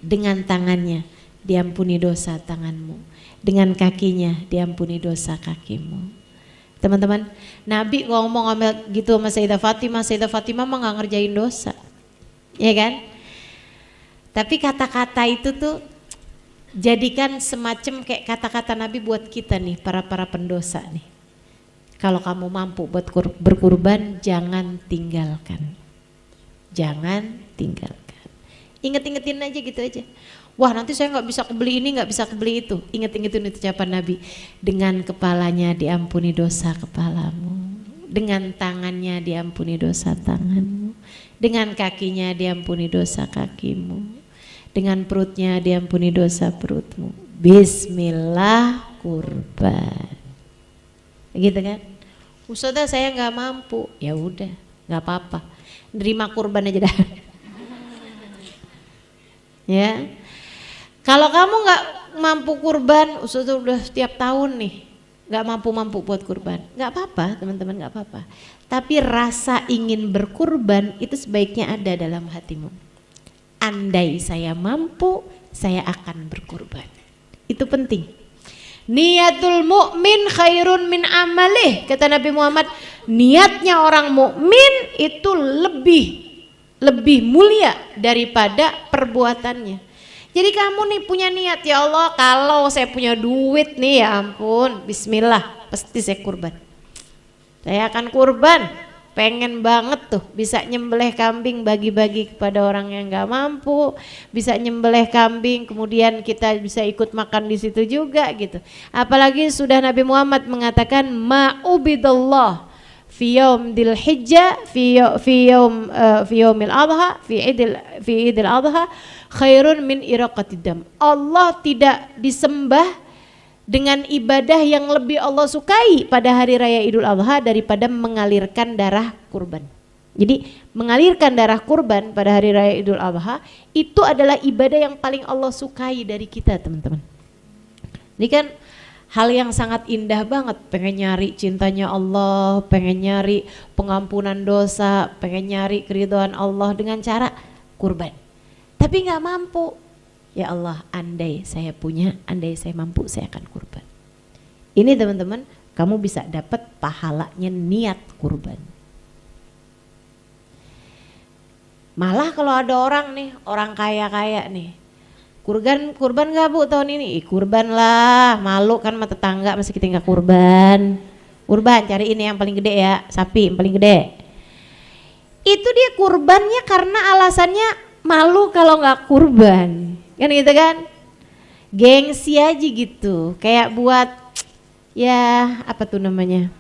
dengan tangannya diampuni dosa tanganmu, dengan kakinya diampuni dosa kakimu. Teman-teman, Nabi ngomong gitu sama Sayyidah Fatimah mah gak ngerjain dosa, ya kan? Tapi kata-kata itu tuh jadikan semacam kayak kata-kata Nabi buat kita nih, para pendosa nih. Kalau kamu mampu buat berkurban, jangan tinggalkan. Jangan tinggalkan. Inget-ingetin aja gitu aja. Wah, nanti saya nggak bisa kebeli ini, nggak bisa kebeli itu. Inget-ingetin ucapan Nabi. Dengan kepalanya diampuni dosa kepalamu. Dengan tangannya diampuni dosa tanganmu. Dengan kakinya diampuni dosa kakimu. Dengan perutnya diampuni dosa perutmu. Bismillah kurban. Gitu kan? Ustazah saya nggak mampu, ya udah nggak apa-apa, nerima kurban aja dah. Ya, kalau kamu nggak mampu kurban, Ustazah udah setiap tahun nih nggak mampu buat kurban, nggak apa-apa teman-teman, nggak apa-apa. Tapi rasa ingin berkurban itu sebaiknya ada dalam hatimu. Andai saya mampu, saya akan berkurban. Itu penting. Niatul mukmin khairun min amalih, kata Nabi Muhammad. Niatnya orang mukmin itu lebih mulia daripada perbuatannya. Jadi kamu nih punya niat, ya Allah kalau saya punya duit nih, ya ampun, bismillah pasti saya kurban. Saya akan kurban. Pengen banget tuh bisa nyembelih kambing bagi-bagi kepada orang yang nggak mampu, bisa nyembelih kambing kemudian kita bisa ikut makan di situ juga gitu. Apalagi sudah Nabi Muhammad mengatakan ma'ubidallah fi yaumil hijjah fi yaumil adha fi idil adha khairun min iraqatid dam. Allah tidak disembah dengan ibadah yang lebih Allah sukai pada hari raya Idul Adha daripada mengalirkan darah kurban. Jadi mengalirkan darah kurban pada hari raya Idul Adha itu adalah ibadah yang paling Allah sukai dari kita, teman-teman. Ini kan hal yang sangat indah banget, pengen nyari cintanya Allah, pengen nyari pengampunan dosa, pengen nyari keridhaan Allah dengan cara kurban. Tapi nggak mampu. Ya Allah, andai saya punya, andai saya mampu, saya akan kurban. Ini teman-teman, kamu bisa dapat pahalanya niat kurban. Malah kalau ada orang nih, orang kaya-kaya nih, kurban gak bu tahun ini? Kurban lah, malu kan sama tetangga masih kita nggak kurban. Kurban, cari ini yang paling gede ya, sapi yang paling gede. Itu dia kurbannya karena alasannya malu kalau nggak kurban. Kan gitu kan, gengsi aja gitu, kayak buat ya apa tuh namanya,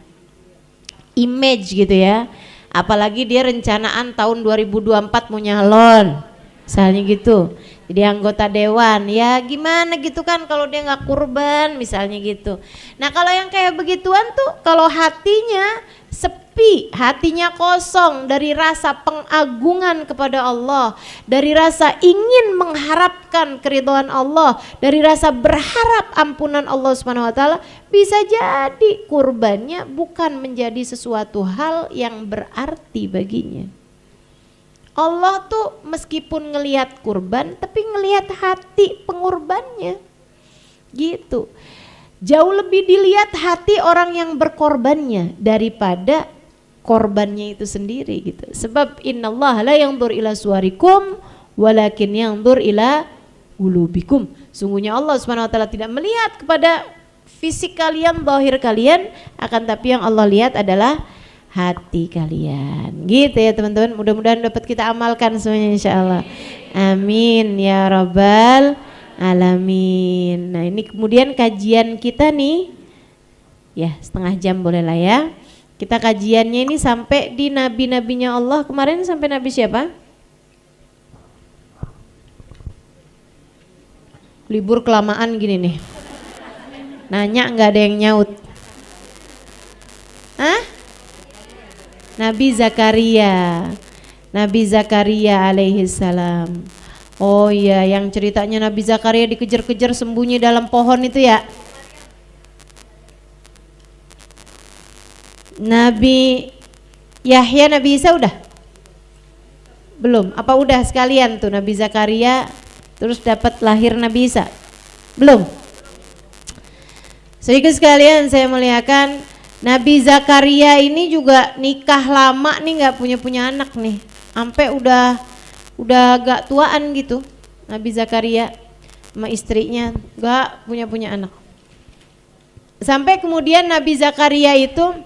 image gitu ya. Apalagi dia rencanaan tahun 2024 mau nyalon misalnya gitu, jadi anggota dewan, ya gimana gitu kan kalau dia nggak kurban misalnya gitu. Nah kalau yang kayak begituan tuh kalau hatinya sepi, hatinya kosong dari rasa pengagungan kepada Allah, dari rasa ingin mengharapkan keridhaan Allah, dari rasa berharap ampunan Allah Subhanahu wa taala, bisa jadi kurbannya bukan menjadi sesuatu hal yang berarti baginya. Allah tuh meskipun ngelihat kurban tapi ngelihat hati pengorbannya. Gitu. Jauh lebih dilihat hati orang yang berkorbannya daripada korbannya itu sendiri gitu. Sebab innallaha la yanzur ila suwarikum walakin yanzur ila qulubikum. Sungguhnya Allah Subhanahu wa taala tidak melihat kepada fisik kalian, zahir kalian, akan tapi yang Allah lihat adalah hati kalian. Gitu ya teman-teman. Mudah-mudahan dapat kita amalkan semuanya insyaallah. Amin ya rabbal alamin. Nah ini kemudian kajian kita nih, ya setengah jam boleh lah ya. Kita kajiannya ini sampai di nabi-nabinya Allah. Kemarin sampai nabi siapa? Libur kelamaan gini nih. Nanya nggak ada yang nyaut. Hah? Nabi Zakaria. Nabi Zakaria alaihi salam. Oh iya, yang ceritanya Nabi Zakaria dikejar-kejar sembunyi dalam pohon itu ya. Nabi Yahya, Nabi Isa udah? Belum. Apa udah sekalian tuh Nabi Zakaria terus dapat lahir Nabi Isa? Belum. Sedikit sekalian saya muliakan, Nabi Zakaria ini juga nikah lama nih, nggak punya anak nih, sampai udah agak tuaan gitu Nabi Zakaria sama istrinya nggak punya anak. Sampai kemudian Nabi Zakaria itu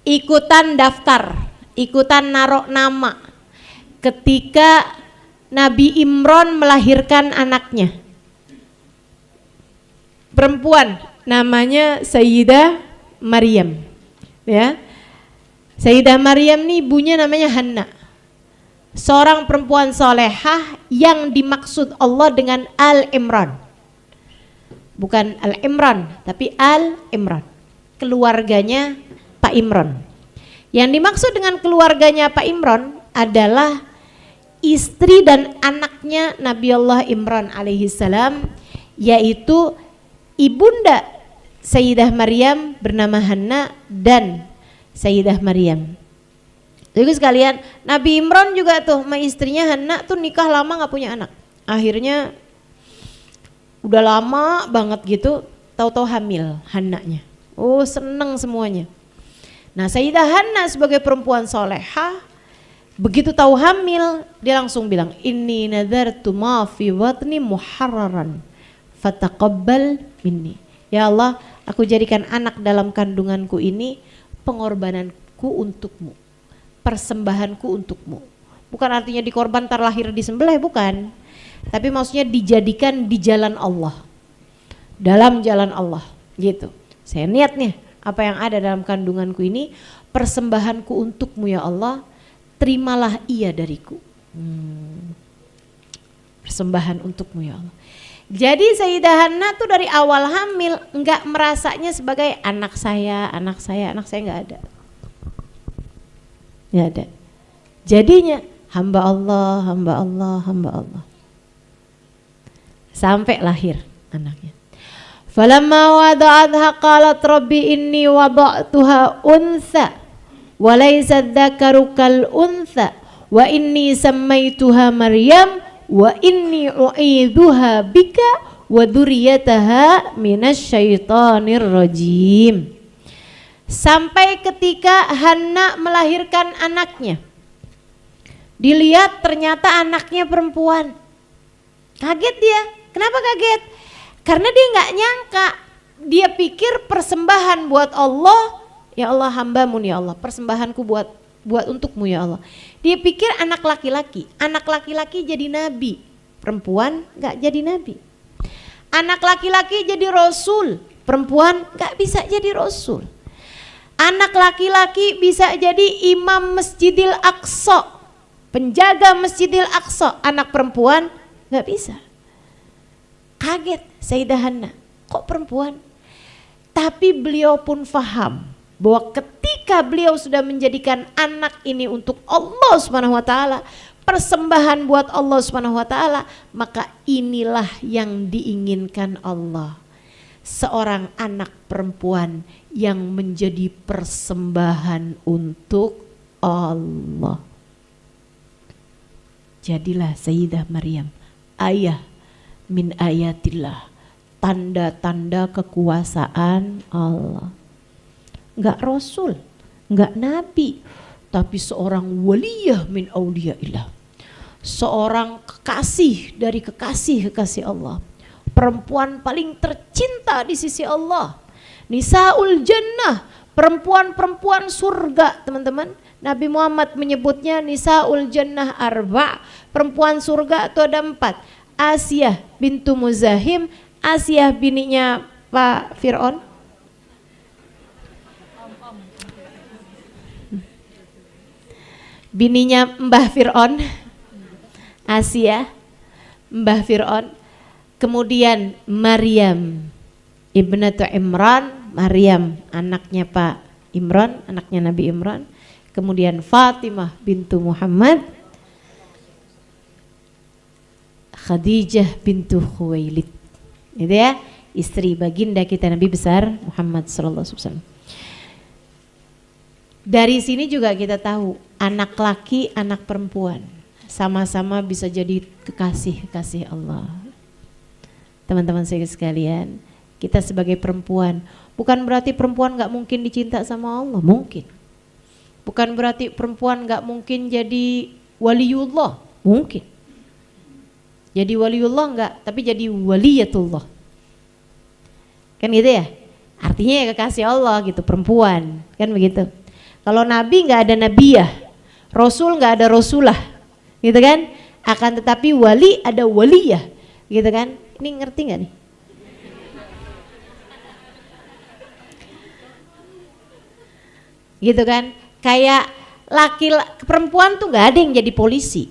ikutan daftar, ikutan naruh nama ketika Nabi Imran melahirkan anaknya, perempuan namanya Sayyidah Maryam, ya. Sayyidah Maryam nih ibunya namanya Hanna, seorang perempuan solehah yang dimaksud Allah dengan Al-Imran, bukan Al-Imran tapi Al-Imran, keluarganya Pak Imran. Yang dimaksud dengan keluarganya Pak Imran adalah istri dan anaknya Nabi Allah Imran alaihissalam, yaitu ibunda Sayyidah Maryam bernama Hanna dan Sayyidah Maryam. Jadi sekalian, Nabi Imran juga tuh sama istrinya Hanna tuh nikah lama nggak punya anak. Akhirnya udah lama banget gitu, tahu-tahu hamil Hannanya. Oh, seneng semuanya. Nah, Sayyidah Hanna sebagai perempuan solehah, begitu tahu hamil, dia langsung bilang, inni nadartu ma fi batni muharraran fataqabbal minni. Ya Allah, aku jadikan anak dalam kandunganku ini pengorbananku untukmu, persembahanku untukmu. Bukan artinya dikorban terlahir disembelih, bukan. Tapi maksudnya dijadikan di jalan Allah, dalam jalan Allah gitu. Saya niat nih, apa yang ada dalam kandunganku ini persembahanku untukmu ya Allah, terimalah ia dariku. Persembahan untukmu ya Allah. Jadi Sayyidah Hanna tuh dari awal hamil enggak merasanya sebagai anak saya enggak ada. Enggak ada. Jadinya hamba Allah. Sampai lahir anaknya. Falamma wada'atha qalat rabbi inni wada'tuha untha wa laysa dzakaru kal untha wa inni sammaituha Maryam wa inni u'idzuha bika wa dzurriyyataha minasyaitonir rajim. Sampai ketika Hanna melahirkan anaknya, dilihat ternyata anaknya perempuan. Kaget dia. Kenapa kaget? Karena dia nggak nyangka, dia pikir persembahan buat Allah, ya Allah hambamu ya Allah, persembahanku buat untukmu ya Allah. Dia pikir anak laki-laki jadi nabi, perempuan nggak jadi nabi. Anak laki-laki jadi rasul, perempuan nggak bisa jadi rasul. Anak laki-laki bisa jadi imam Masjidil Aqsa, penjaga Masjidil Aqsa, anak perempuan nggak bisa. Kaget Sayyidah Hanna, kok perempuan? Tapi beliau pun faham bahwa ketika beliau sudah menjadikan anak ini untuk Allah Subhanahu wa taala, persembahan buat Allah Subhanahu wa taala, maka inilah yang diinginkan Allah. Seorang anak perempuan yang menjadi persembahan untuk Allah. Jadilah Sayyidah Maryam ayah min ayatillah, tanda-tanda kekuasaan Allah. Enggak rasul, enggak nabi, tapi seorang waliyah min auliyaillah, seorang kekasih dari kekasih Allah, perempuan paling tercinta di sisi Allah, nisaul jannah, perempuan-perempuan surga. Teman-teman, Nabi Muhammad menyebutnya nisaul jannah arba', perempuan surga itu ada 4. Asiyah bintu Muzahim, Asiyah bininya Pak Fir'aun, bininya Mbah Fir'aun, Asiyah Mbah Fir'aun. Kemudian Maryam ibnatu Imran, Maryam anaknya Pak Imran, anaknya Nabi Imran. Kemudian Fatimah bintu Muhammad, Khadijah bintu Khuwailid, itu ya, istri baginda kita Nabi besar Muhammad sallallahu alaihi wasallam. Dari sini juga kita tahu anak laki, anak perempuan, sama-sama bisa jadi kekasih Allah. Teman-teman saya sekalian, kita sebagai perempuan, bukan berarti perempuan gak mungkin dicinta sama Allah, mungkin. Bukan berarti perempuan gak mungkin jadi waliullah, mungkin. Jadi waliullah enggak, tapi jadi waliyatullah. Kan gitu ya? Artinya ya kekasih Allah gitu, perempuan, kan begitu. Kalau nabi enggak ada nabiyah, rasul enggak ada rasulah, gitu kan? Akan tetapi wali ada waliyah, gitu kan? Ini ngerti enggak nih? Gitu kan? Kayak perempuan tuh enggak ada yang jadi polisi,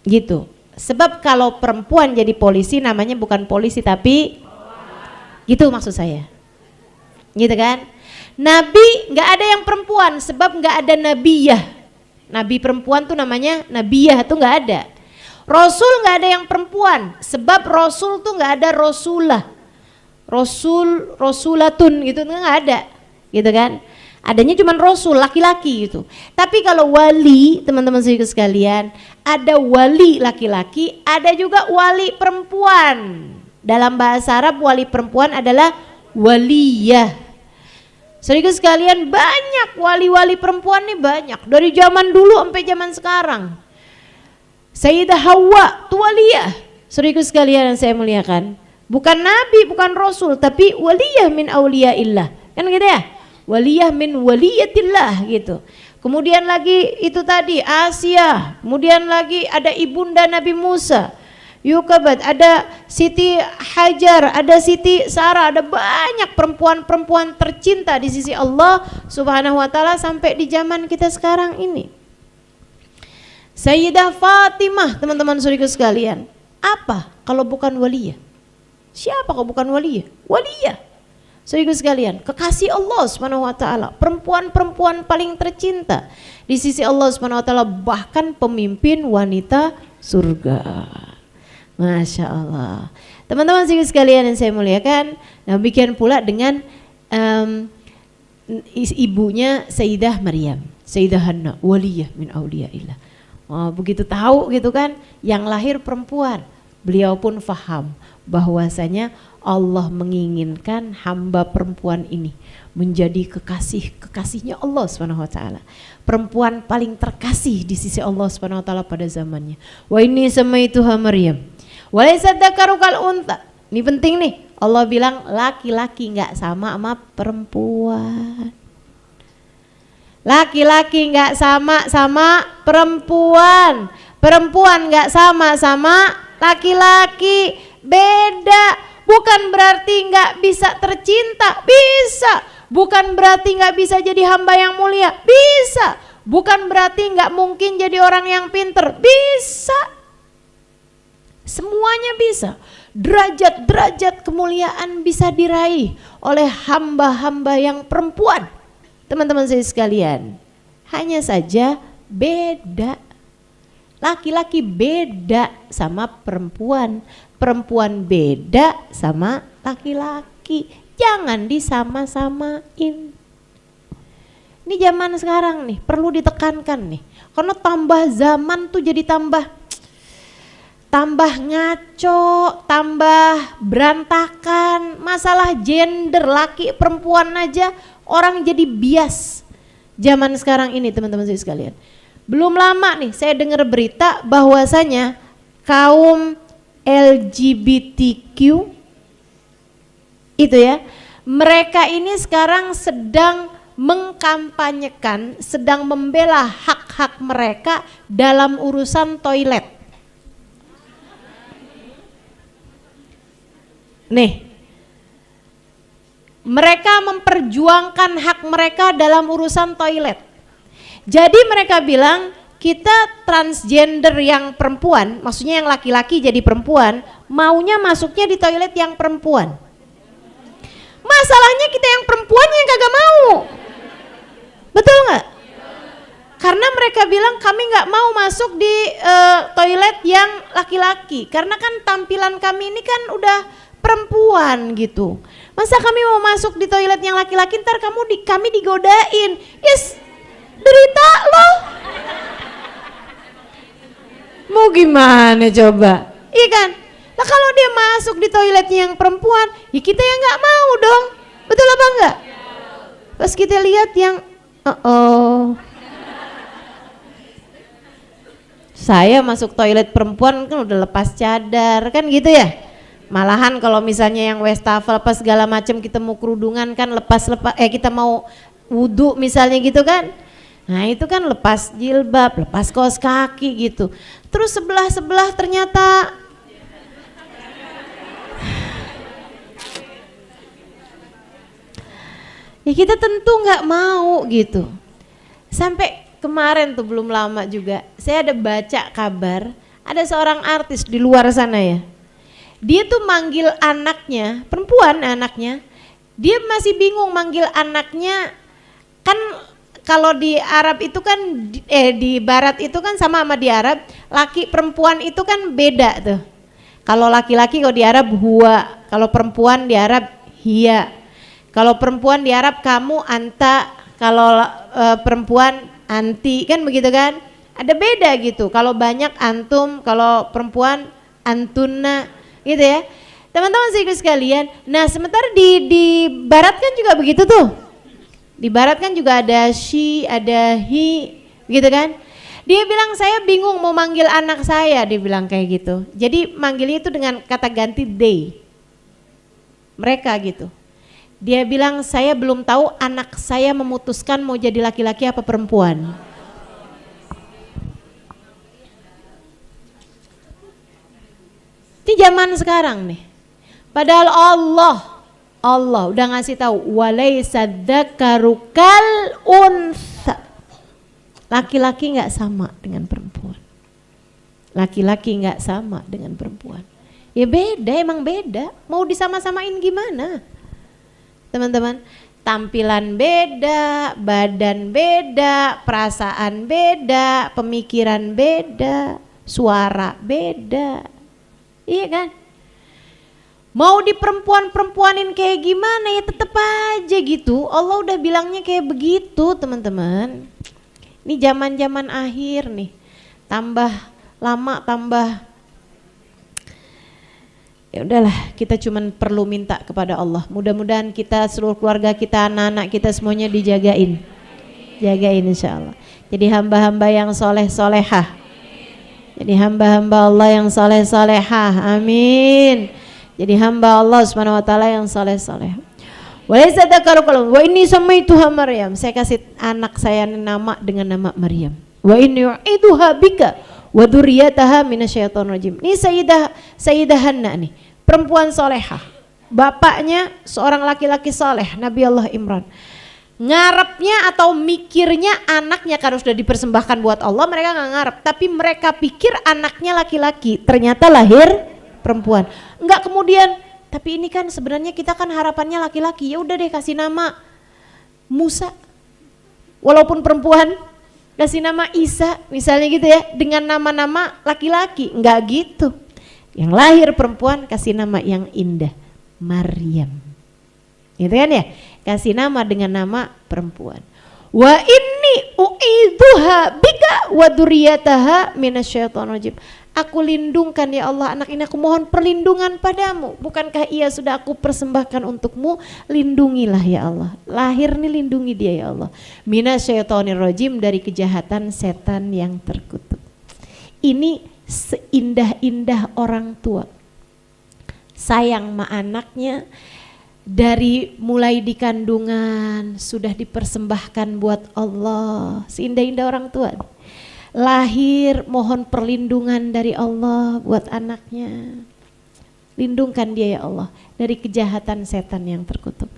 gitu. Sebab kalau perempuan jadi polisi namanya bukan polisi tapi gitu maksud saya, gitu kan? Nabi nggak ada yang perempuan sebab nggak ada nabiyah. Nabi perempuan tuh namanya nabiyah tuh nggak ada. Rasul nggak ada yang perempuan sebab rasul tuh nggak ada rasulah, rasulatun gitu nggak ada, gitu kan? Adanya cuma rasul laki-laki gitu. Tapi kalau wali, teman-teman sekalian, ada wali laki-laki, ada juga wali perempuan. Dalam bahasa Arab wali perempuan adalah waliyah. Saudara sekalian, banyak wali-wali perempuan nih, banyak. Dari zaman dulu sampai zaman sekarang. Sayyidah Hawa itu waliyah. Saudara sekalian yang saya muliakan, bukan nabi, bukan rasul, tapi waliyah min auliyaillah. Kan gitu ya? Waliyah min waliyatillah gitu. Kemudian lagi itu tadi Asia, kemudian lagi ada ibunda Nabi Musa, Yukabat, ada Siti Hajar, ada Siti Sarah, ada banyak perempuan-perempuan tercinta di sisi Allah Subhanahu wa taala sampai di zaman kita sekarang ini. Sayyidah Fatimah, teman-teman saudara sekalian, apa kalau bukan waliyah? Siapa kalau bukan waliyah? Waliyah. Saudara sekalian, kekasih Allah Subhanahu wa taala, perempuan-perempuan paling tercinta di sisi Allah Subhanahu wa taala, bahkan pemimpin wanita surga. Masya Allah. Teman-teman sekalian yang saya muliakan, demikian pula dengan ibunya Sayyidah Maryam, Sayyidah Hanna, waliyah min auliyaillah. Begitu tahu gitu kan, yang lahir perempuan, beliau pun faham bahwasanya Allah menginginkan hamba perempuan ini menjadi kekasihnya Allah Subhanahu wa taala. Perempuan paling terkasih di sisi Allah Subhanahu wa taala pada zamannya. Wa inni samaituha Maryam. Wa laysa dzakaru kal untha. Ini penting nih. Allah bilang laki-laki enggak sama perempuan. Laki-laki enggak sama perempuan. Perempuan enggak sama laki-laki. Beda. Bukan berarti nggak bisa tercinta, bisa. Bukan berarti nggak bisa jadi hamba yang mulia, bisa. Bukan berarti nggak mungkin jadi orang yang pinter, bisa. Semuanya bisa. Derajat-derajat kemuliaan bisa diraih oleh hamba-hamba yang perempuan. Teman-teman saya sekalian, hanya saja beda. Laki-laki beda sama perempuan. Perempuan beda sama laki-laki, jangan disama-samain. Ini zaman sekarang nih, perlu ditekankan nih, karena tambah zaman tuh jadi tambah ngaco, tambah berantakan, masalah gender laki perempuan aja orang jadi bias zaman sekarang ini teman-teman saya sekalian. Belum lama nih saya dengar berita bahwasanya kaum LGBTQ itu ya, mereka ini sekarang sedang mengkampanyekan, sedang membela hak-hak mereka dalam urusan toilet. Nih, mereka memperjuangkan hak mereka dalam urusan toilet. Jadi mereka bilang, kita transgender yang perempuan, maksudnya yang laki-laki jadi perempuan, maunya masuknya di toilet yang perempuan. Masalahnya kita yang perempuan yang kagak mau. Betul nggak? Karena mereka bilang kami nggak mau masuk di toilet yang laki-laki, karena kan tampilan kami ini kan udah perempuan gitu. Masa kami mau masuk di toilet yang laki-laki, ntar kami digodain. Yes, derita loh. gimana coba? Iya kan? Nah kalau dia masuk di toiletnya yang perempuan, ya kita yang nggak mau dong. Betul apa enggak? Pas kita lihat yang saya masuk toilet perempuan kan udah lepas cadar kan gitu ya. Malahan kalau misalnya yang wastafel apa segala macam kita mau kerudungan kan lepas kita mau wudhu misalnya gitu kan. Nah itu kan lepas jilbab, lepas kaos kaki gitu. Terus sebelah ternyata ya kita tentu nggak mau gitu. Sampai kemarin tuh belum lama juga saya ada baca kabar ada seorang artis di luar sana ya. Dia tuh manggil anaknya, perempuan anaknya, dia masih bingung manggil anaknya. Kan kalau di Arab itu kan di Barat itu kan sama di Arab, laki perempuan itu kan beda tuh. Kalau laki-laki kalau di Arab huwa, kalau perempuan di Arab hiya. Kalau perempuan di Arab kamu, anta, kalau perempuan anti, kan begitu kan? Ada beda gitu. Kalau banyak antum, kalau perempuan antunna, gitu ya. Teman-teman sekalian. Nah, sementara di Barat kan juga begitu tuh. Di Barat kan juga ada she, ada he, gitu kan? Dia bilang saya bingung mau manggil anak saya, dia bilang kayak gitu. Jadi manggilnya itu dengan kata ganti they. Mereka gitu. Dia bilang saya belum tahu anak saya memutuskan mau jadi laki-laki apa perempuan. Ini zaman sekarang nih. Padahal Allah udah ngasih tahu walaysa dzakaru kal untha. Laki-laki enggak sama dengan perempuan. Laki-laki enggak sama dengan perempuan. Ya beda, emang beda. Mau disama-samain gimana? Teman-teman, tampilan beda, badan beda, perasaan beda, pemikiran beda, suara beda. Iya kan? Mau di perempuanin kayak gimana ya tetep aja gitu. Allah udah bilangnya kayak begitu, teman-teman. Ini zaman-zaman akhir nih. Tambah lama tambah. Ya udahlah, kita cuman perlu minta kepada Allah. Mudah-mudahan kita seluruh keluarga kita, anak-anak kita semuanya dijagain. Jagain insyaallah. Jadi hamba-hamba yang soleh-solehah. Jadi hamba-hamba Allah yang soleh-solehah. Amin. Jadi hamba Allah Subhanahu wa taala yang soleh-soleh. Walaysa dzakaru kal untha. Wa inni samaituha Maryam. Saya kasih anak saya nama dengan nama Maryam. Wa inni u'iduha bika wa dzurriyyataha minasyaitonir rajim. Ini Sayyidah Hanna nih, perempuan solehah. Bapaknya seorang laki-laki soleh, Nabi Allah Imran. Ngarepnya atau mikirnya anaknya kan sudah dipersembahkan buat Allah, mereka nggak ngarep, tapi mereka pikir anaknya laki-laki, ternyata lahir perempuan. Enggak kemudian, tapi ini kan sebenarnya kita kan harapannya laki-laki, ya udah deh kasih nama Musa, walaupun perempuan. Kasih nama Isa misalnya gitu ya, dengan nama-nama laki-laki. Enggak gitu, yang lahir perempuan kasih nama yang indah, Maryam, gitu kan ya, kasih nama dengan nama perempuan. Wa inni u'iduha bika wa dzurriyyataha minasyaitonir rajim. Aku lindungkan ya Allah anak ini, aku mohon perlindungan padamu. Bukankah ia sudah aku persembahkan untukmu? Lindungilah ya Allah. Lahir nih lindungi dia ya Allah. Minasyaitonir rajim, dari kejahatan setan yang terkutuk. Ini seindah-indah orang tua. Sayang sama anaknya, dari mulai di kandungan sudah dipersembahkan buat Allah. Seindah-indah orang tua. Lahir mohon perlindungan dari Allah buat anaknya. Lindungkan dia ya Allah dari kejahatan setan yang terkutuk.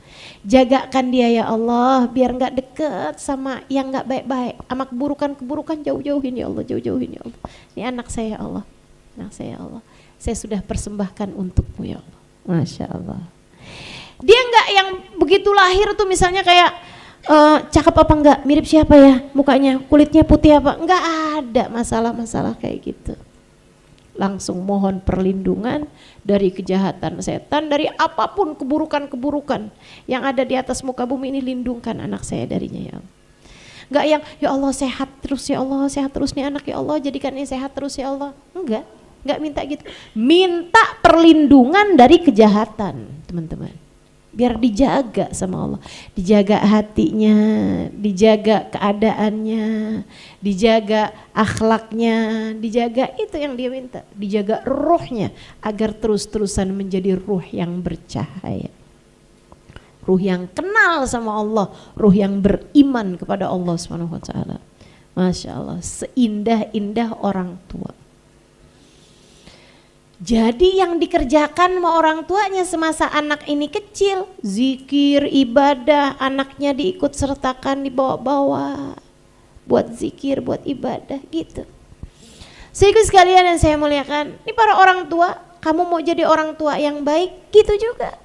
Jagakan dia ya Allah biar gak deket sama yang gak baik-baik. Sama keburukan-keburukan jauh-jauhin ya Allah, jauh-jauhin ya Allah. Ini anak saya ya Allah, anak saya ya Allah. Saya sudah persembahkan untukmu ya Allah. Masya Allah. Dia gak yang begitu lahir tuh misalnya kayak cakep apa enggak, mirip siapa ya mukanya, kulitnya putih apa, enggak ada masalah-masalah kayak gitu. Langsung mohon perlindungan dari kejahatan setan, dari apapun keburukan-keburukan yang ada di atas muka bumi ini, lindungkan anak saya darinya ya Allah. Enggak yang ya Allah sehat terus ya Allah, sehat terus nih anak ya Allah, jadikan ini sehat terus ya Allah. Enggak minta gitu. Minta perlindungan dari kejahatan, teman-teman. Biar dijaga sama Allah. Dijaga hatinya, dijaga keadaannya, dijaga akhlaknya, dijaga itu yang dia minta. Dijaga ruhnya agar terus-terusan menjadi ruh yang bercahaya. Ruh yang kenal sama Allah, ruh yang beriman kepada Allah Subhanahu wa taala. Masya Allah, seindah-indah orang tua. Jadi yang dikerjakan sama orang tuanya semasa anak ini kecil, zikir, ibadah, anaknya diikut sertakan, dibawa-bawa buat zikir, buat ibadah gitu. Sehingga sekalian yang saya muliakan, ini para orang tua, kamu mau jadi orang tua yang baik gitu juga.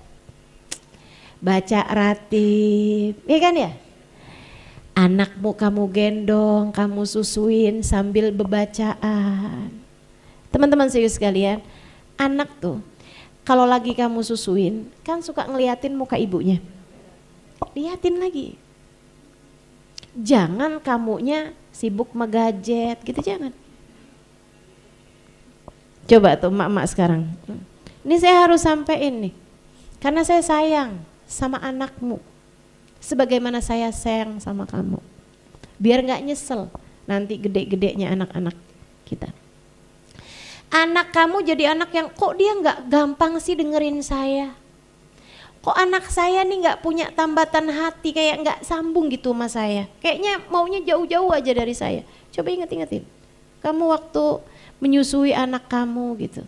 Baca ratib, ya kan ya? Anakmu kamu gendong, kamu susuin sambil bebacaan. Teman-teman sekalian, anak tuh kalau lagi kamu susuin kan suka ngeliatin muka ibunya, liatin lagi. Jangan kamunya sibuk megajet gitu, jangan. Coba tuh emak-emak sekarang, ini saya harus sampein nih, karena saya sayang sama anakmu sebagaimana saya sayang sama kamu, biar gak nyesel nanti gede-gedenya anak-anak kita. Anak kamu jadi anak yang kok dia nggak gampang sih dengerin saya. Kok anak saya nih nggak punya tambatan hati, kayak nggak sambung gitu sama saya. Kayaknya maunya jauh-jauh aja dari saya. Coba inget-ingetin. Kamu waktu menyusui anak kamu gitu.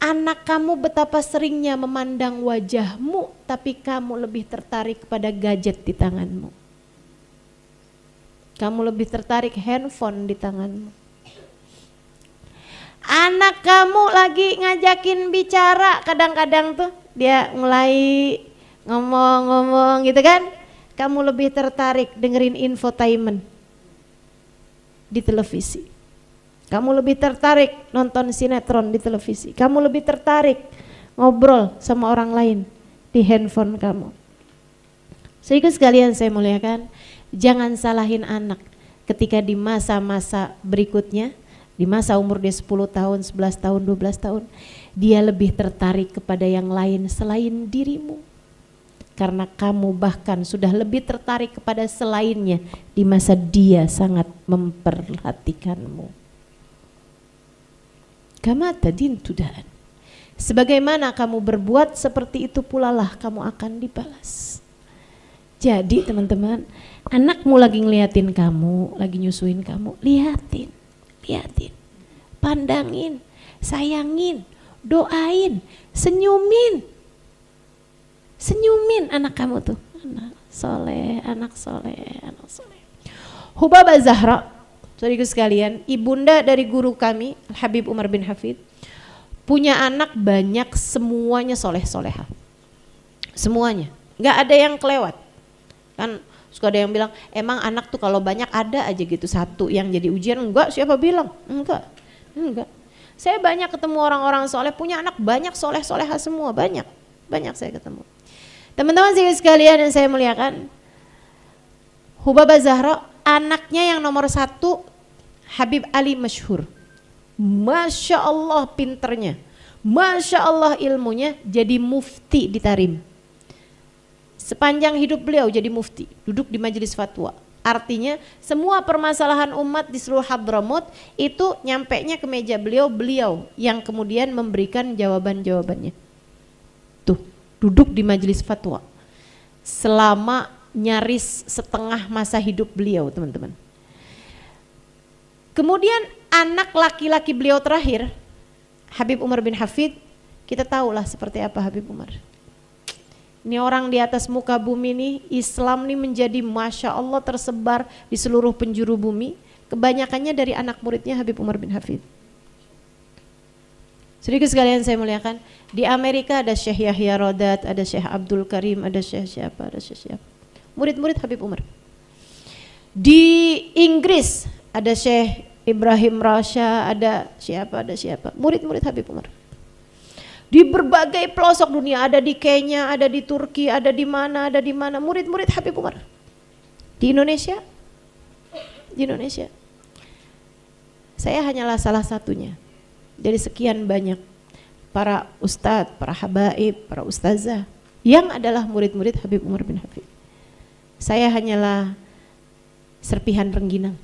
Anak kamu betapa seringnya memandang wajahmu, tapi kamu lebih tertarik kepada gadget di tanganmu. Kamu lebih tertarik handphone di tanganmu. Anak kamu lagi ngajakin bicara, kadang-kadang tuh dia mulai ngomong-ngomong gitu kan, kamu lebih tertarik dengerin infotainment di televisi. Kamu lebih tertarik nonton sinetron di televisi. Kamu lebih tertarik ngobrol sama orang lain di handphone kamu. Sehingga sekalian saya muliakan, jangan salahin anak ketika di masa-masa berikutnya, di masa umur dia 10 tahun, 11 tahun, 12 tahun, dia lebih tertarik kepada yang lain selain dirimu. Karena kamu bahkan sudah lebih tertarik kepada selainnya di masa dia sangat memperhatikanmu. Kama tadin tudan. Sebagaimana kamu berbuat, seperti itu pula lah kamu akan dibalas. Jadi teman-teman, anakmu lagi ngeliatin kamu, lagi nyusuin kamu, liatin, pandangin, sayangin, doain, senyumin anak kamu tuh. Anak soleh, anak soleh, anak soleh. Hubabah Zahra, saudaraku sekalian, ibunda dari guru kami, Habib Umar bin Hafid, punya anak banyak, semuanya soleh-soleha. Semuanya, gak ada yang kelewat. Kan suka ada yang bilang, emang anak tuh kalau banyak ada aja gitu satu yang jadi ujian. Enggak, siapa bilang? Enggak. Saya banyak ketemu orang-orang soleh, punya anak banyak soleh-soleha semua, banyak saya ketemu. Teman-teman sekalian yang saya muliakan, Hubabah Zahra, anaknya yang nomor 1 Habib Ali Masyhur. Masya Allah pinternya, Masya Allah ilmunya, jadi mufti di Tarim. Sepanjang hidup beliau jadi mufti, duduk di majelis fatwa. Artinya semua permasalahan umat di seluruh Hadramut itu nyampenya ke meja beliau yang kemudian memberikan jawaban-jawabannya. Tuh, duduk di majelis fatwa selama nyaris setengah masa hidup beliau, teman-teman. Kemudian anak laki-laki beliau terakhir, Habib Umar bin Hafid, kita tahulah seperti apa Habib Umar. Ini orang di atas muka bumi nih, Islam nih menjadi Masya Allah tersebar di seluruh penjuru bumi. Kebanyakannya dari anak muridnya Habib Umar bin Hafid. Sedikit sekalian saya muliakan, di Amerika ada Syekh Yahya Rodat, ada Syekh Abdul Karim, ada Syekh siapa, ada Syekh siapa. Murid-murid Habib Umar. Di Inggris ada Syekh Ibrahim Rasha, ada siapa, murid-murid Habib Umar. Di berbagai pelosok dunia, ada di Kenya, ada di Turki, ada di mana, murid-murid Habib Umar. Di Indonesia, saya hanyalah salah satunya. Jadi sekian banyak para ustadz, para habaib, para ustazah yang adalah murid-murid Habib Umar bin Habib. Saya hanyalah serpihan rengginang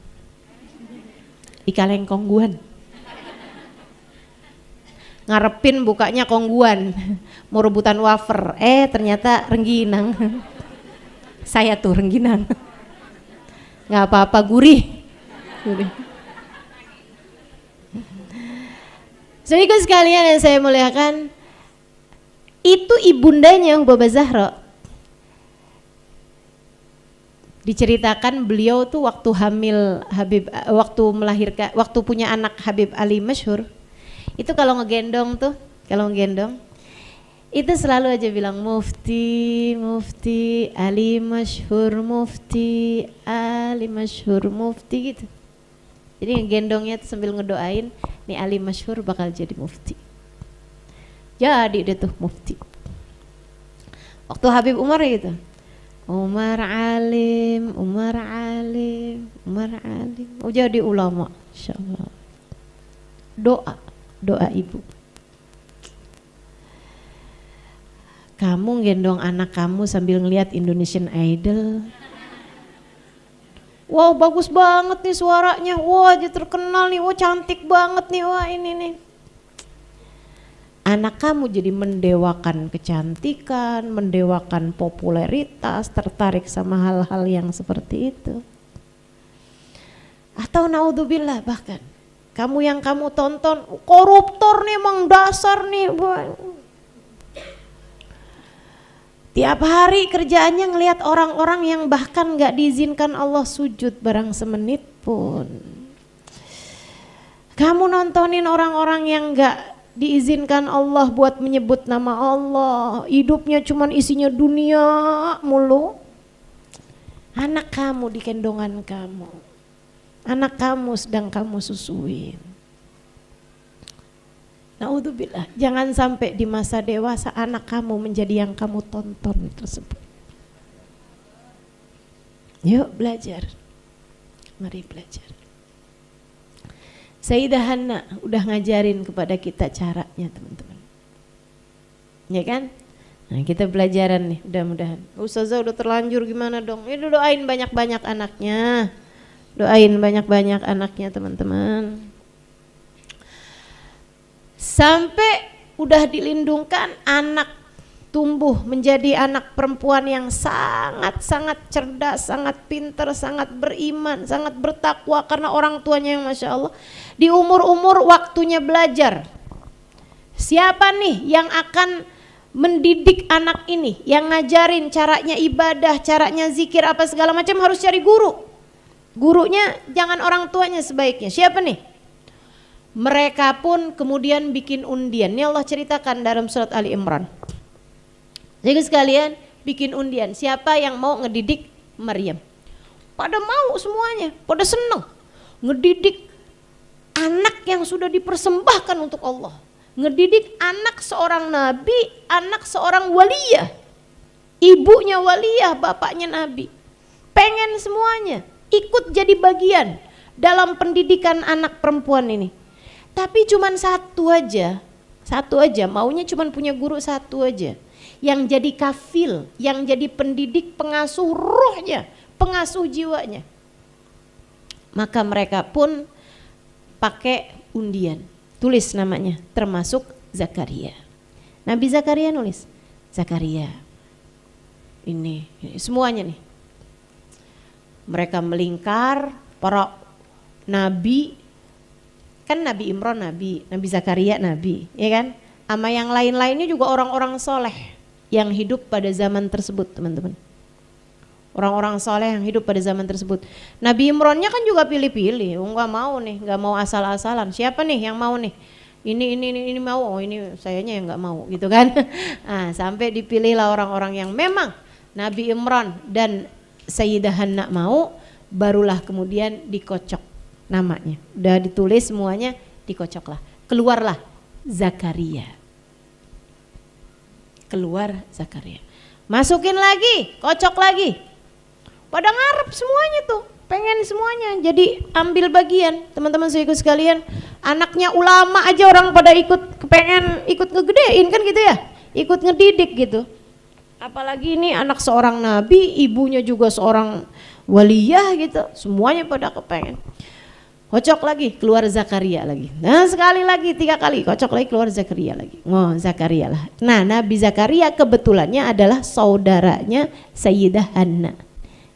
di kaleng kongguan. Ngarepin bukanya kongguan, mau rebutan wafer, ternyata rengginang. Saya tuh rengginang. Nggak apa-apa, gurih. Saudara sekalian yang saya muliakan, itu ibundanya Hubabah Zahra. Diceritakan beliau tuh waktu hamil Habib, waktu melahirkan, waktu punya anak Habib Ali Masyhur, itu kalau ngegendong itu selalu aja bilang mufti, mufti, Ali Masyhur, mufti, Ali Masyhur, mufti gitu. Jadi ngegendongnya tuh sambil ngedoain, nih Ali Masyhur bakal jadi mufti. Jadi dia tuh mufti. Waktu Habib Umar gitu, Umar alim, Umar alim, Umar alim. Oh jadi ulama, insyaallah. Doa ibu. Kamu gendong anak kamu sambil ngelihat Indonesian Idol. Wow bagus banget nih suaranya, wah dia terkenal nih, wah cantik banget nih, wah ini nih. Anak kamu jadi mendewakan kecantikan, mendewakan popularitas, tertarik sama hal-hal yang seperti itu. Atau naudzubillah bahkan, kamu yang kamu tonton, koruptor nih emang dasar nih. Tiap hari kerjaannya ngelihat orang-orang yang bahkan gak diizinkan Allah sujud barang semenit pun. Kamu nontonin orang-orang yang gak diizinkan Allah buat menyebut nama Allah, hidupnya cuman isinya dunia mulu. Anak kamu di kendongan kamu, anak kamu sedang kamu susuin. Naudzubillah, jangan sampai di masa dewasa anak kamu menjadi yang kamu tonton tersebut. Yuk belajar, mari belajar. Sayyidah Hanna udah ngajarin kepada kita caranya teman-teman, ya kan? Nah kita belajaran nih, mudah-mudahan. Ustazah udah terlanjur gimana dong? Ini doain banyak-banyak anaknya, doain banyak-banyak anaknya teman-teman. Sampai udah dilindungkan anak tumbuh menjadi anak perempuan yang sangat-sangat cerdas, sangat pintar, sangat beriman, sangat bertakwa karena orang tuanya yang Masya Allah. Di umur-umur waktunya belajar, siapa nih yang akan mendidik anak ini, yang ngajarin caranya ibadah, caranya zikir apa segala macam, harus cari guru. Gurunya jangan orang tuanya sebaiknya. Siapa nih? Mereka pun kemudian bikin undian. Ini Allah ceritakan dalam surat Ali Imran. Jadi sekalian bikin undian, siapa yang mau ngedidik Maryam? Pada mau semuanya, pada seneng ngedidik anak yang sudah dipersembahkan untuk Allah, ngedidik anak seorang nabi, anak seorang waliyah, ibunya waliyah, bapaknya nabi. Pengen semuanya ikut jadi bagian dalam pendidikan anak perempuan ini. Tapi cuman satu aja, maunya cuman punya guru satu aja, yang jadi kafil, yang jadi pendidik, pengasuh ruhnya, pengasuh jiwanya. Maka mereka pun pakai undian, tulis namanya, termasuk Zakaria. Nabi Zakaria nulis, Zakaria, ini semuanya nih. Mereka melingkar, para nabi, kan Nabi Imran nabi, Nabi Zakaria nabi, ya kan? Sama yang lain-lainnya juga orang-orang soleh yang hidup pada zaman tersebut teman-teman. Orang-orang soleh yang hidup pada zaman tersebut. Nabi Imrannya kan juga pilih-pilih, nggak mau nih, nggak mau asal-asalan. Siapa nih yang mau nih? Ini mau, oh ini sayanya yang nggak mau gitu kan? Nah, sampai dipilihlah orang-orang yang memang Nabi Imran dan Sayyidah Hanna mau, barulah kemudian dikocok namanya, udah ditulis semuanya, dikocoklah, keluarlah Zakaria, keluar Zakaria, masukin lagi, kocok lagi, pada ngarep semuanya tuh, pengen semuanya, jadi ambil bagian teman-teman saudaraku sekalian. Anaknya ulama aja orang pada pengen ikut ngegedein kan gitu ya, ikut ngedidik gitu. Apalagi ini anak seorang nabi, ibunya juga seorang waliyah gitu, semuanya pada kepengen. Kocok lagi keluar Zakaria lagi. Nah sekali lagi 3 kali kocok lagi keluar Zakaria lagi. Oh Zakaria lah. Nah Nabi Zakaria kebetulannya adalah saudaranya Sayyidah Hanna.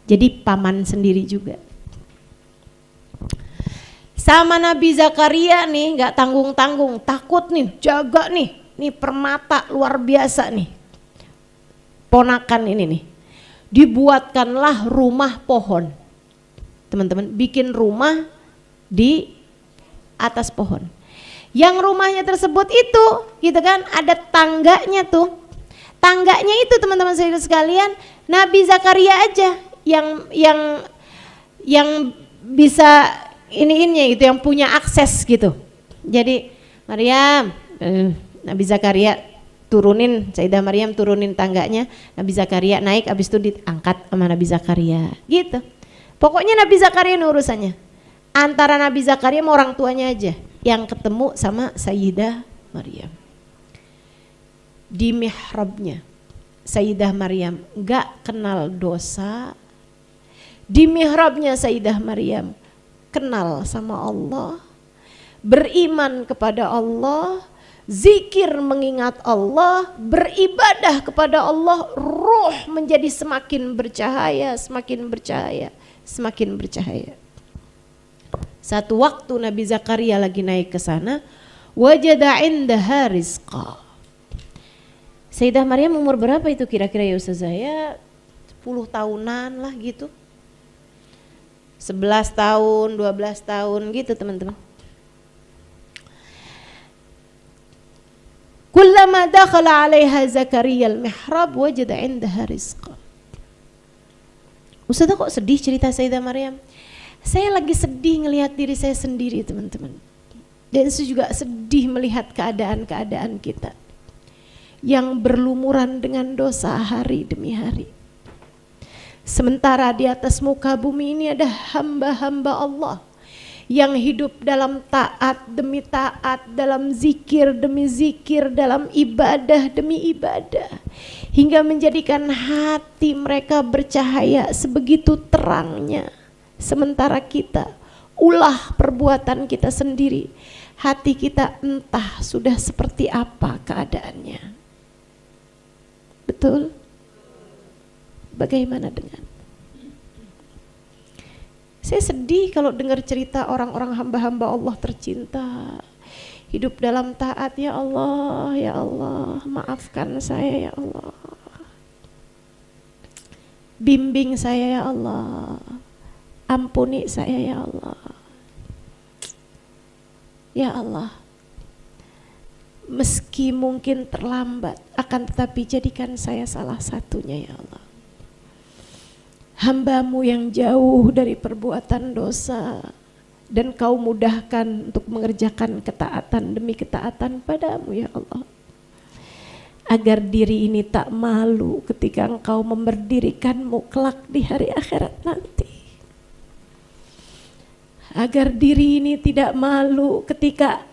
Jadi paman sendiri juga. Sama Nabi Zakaria nih nggak tanggung-tanggung, takut nih, jaga nih permata luar biasa nih. Ponakan ini nih. Dibuatkanlah rumah pohon. Teman-teman bikin rumah di atas pohon. Yang rumahnya tersebut itu gitu kan ada tangganya tuh. Tangganya itu teman-teman sekalian Nabi Zakaria aja yang bisa ini gitu, yang punya akses gitu. Jadi Maryam, Nabi Zakaria turunin, Sayyidah Maryam turunin tangganya, Nabi Zakaria naik, habis itu diangkat sama Nabi Zakaria gitu. Pokoknya Nabi Zakaria urusannya. Antara Nabi Zakaria sama orang tuanya aja yang ketemu sama Sayyidah Maryam. Di mihrabnya Sayyidah Maryam gak kenal dosa. Di mihrabnya Sayyidah Maryam kenal sama Allah, beriman kepada Allah, zikir mengingat Allah, beribadah kepada Allah, ruh menjadi semakin bercahaya, semakin bercahaya, semakin bercahaya. Satu waktu Nabi Zakaria lagi naik ke sana, wajada indaha rizqa. Sayyidah Maryam umur berapa itu kira-kira ya Ustazah? Ya 10 tahunan lah gitu. 11 tahun, 12 tahun gitu teman-teman. Kullama dakhala 'alaiha Zakaria al-mihrab wajada 'indaha rizqa. Ustazah kok sedih cerita Sayyidah Maryam? Saya lagi sedih ngelihat diri saya sendiri teman-teman. Dan saya juga sedih melihat keadaan-keadaan kita yang berlumuran dengan dosa hari demi hari. Sementara di atas muka bumi ini ada hamba-hamba Allah yang hidup dalam taat demi taat, dalam zikir demi zikir, dalam ibadah demi ibadah, hingga menjadikan hati mereka bercahaya sebegitu terangnya. Sementara kita, ulah perbuatan kita sendiri, hati kita entah sudah seperti apa keadaannya. Betul? Bagaimana dengan? Saya sedih kalau dengar cerita orang-orang hamba-hamba Allah tercinta, hidup dalam taat. Ya Allah, maafkan saya ya Allah, bimbing saya ya Allah, ampuni saya ya Allah. Ya Allah, meski mungkin terlambat, akan tetapi jadikan saya salah satunya ya Allah. Hamba-Mu yang jauh dari perbuatan dosa, dan Kau mudahkan untuk mengerjakan ketaatan demi ketaatan padamu ya Allah. Agar diri ini tak malu ketika Engkau memberdirikanmu kelak di hari akhirat nanti. Agar diri ini tidak malu ketika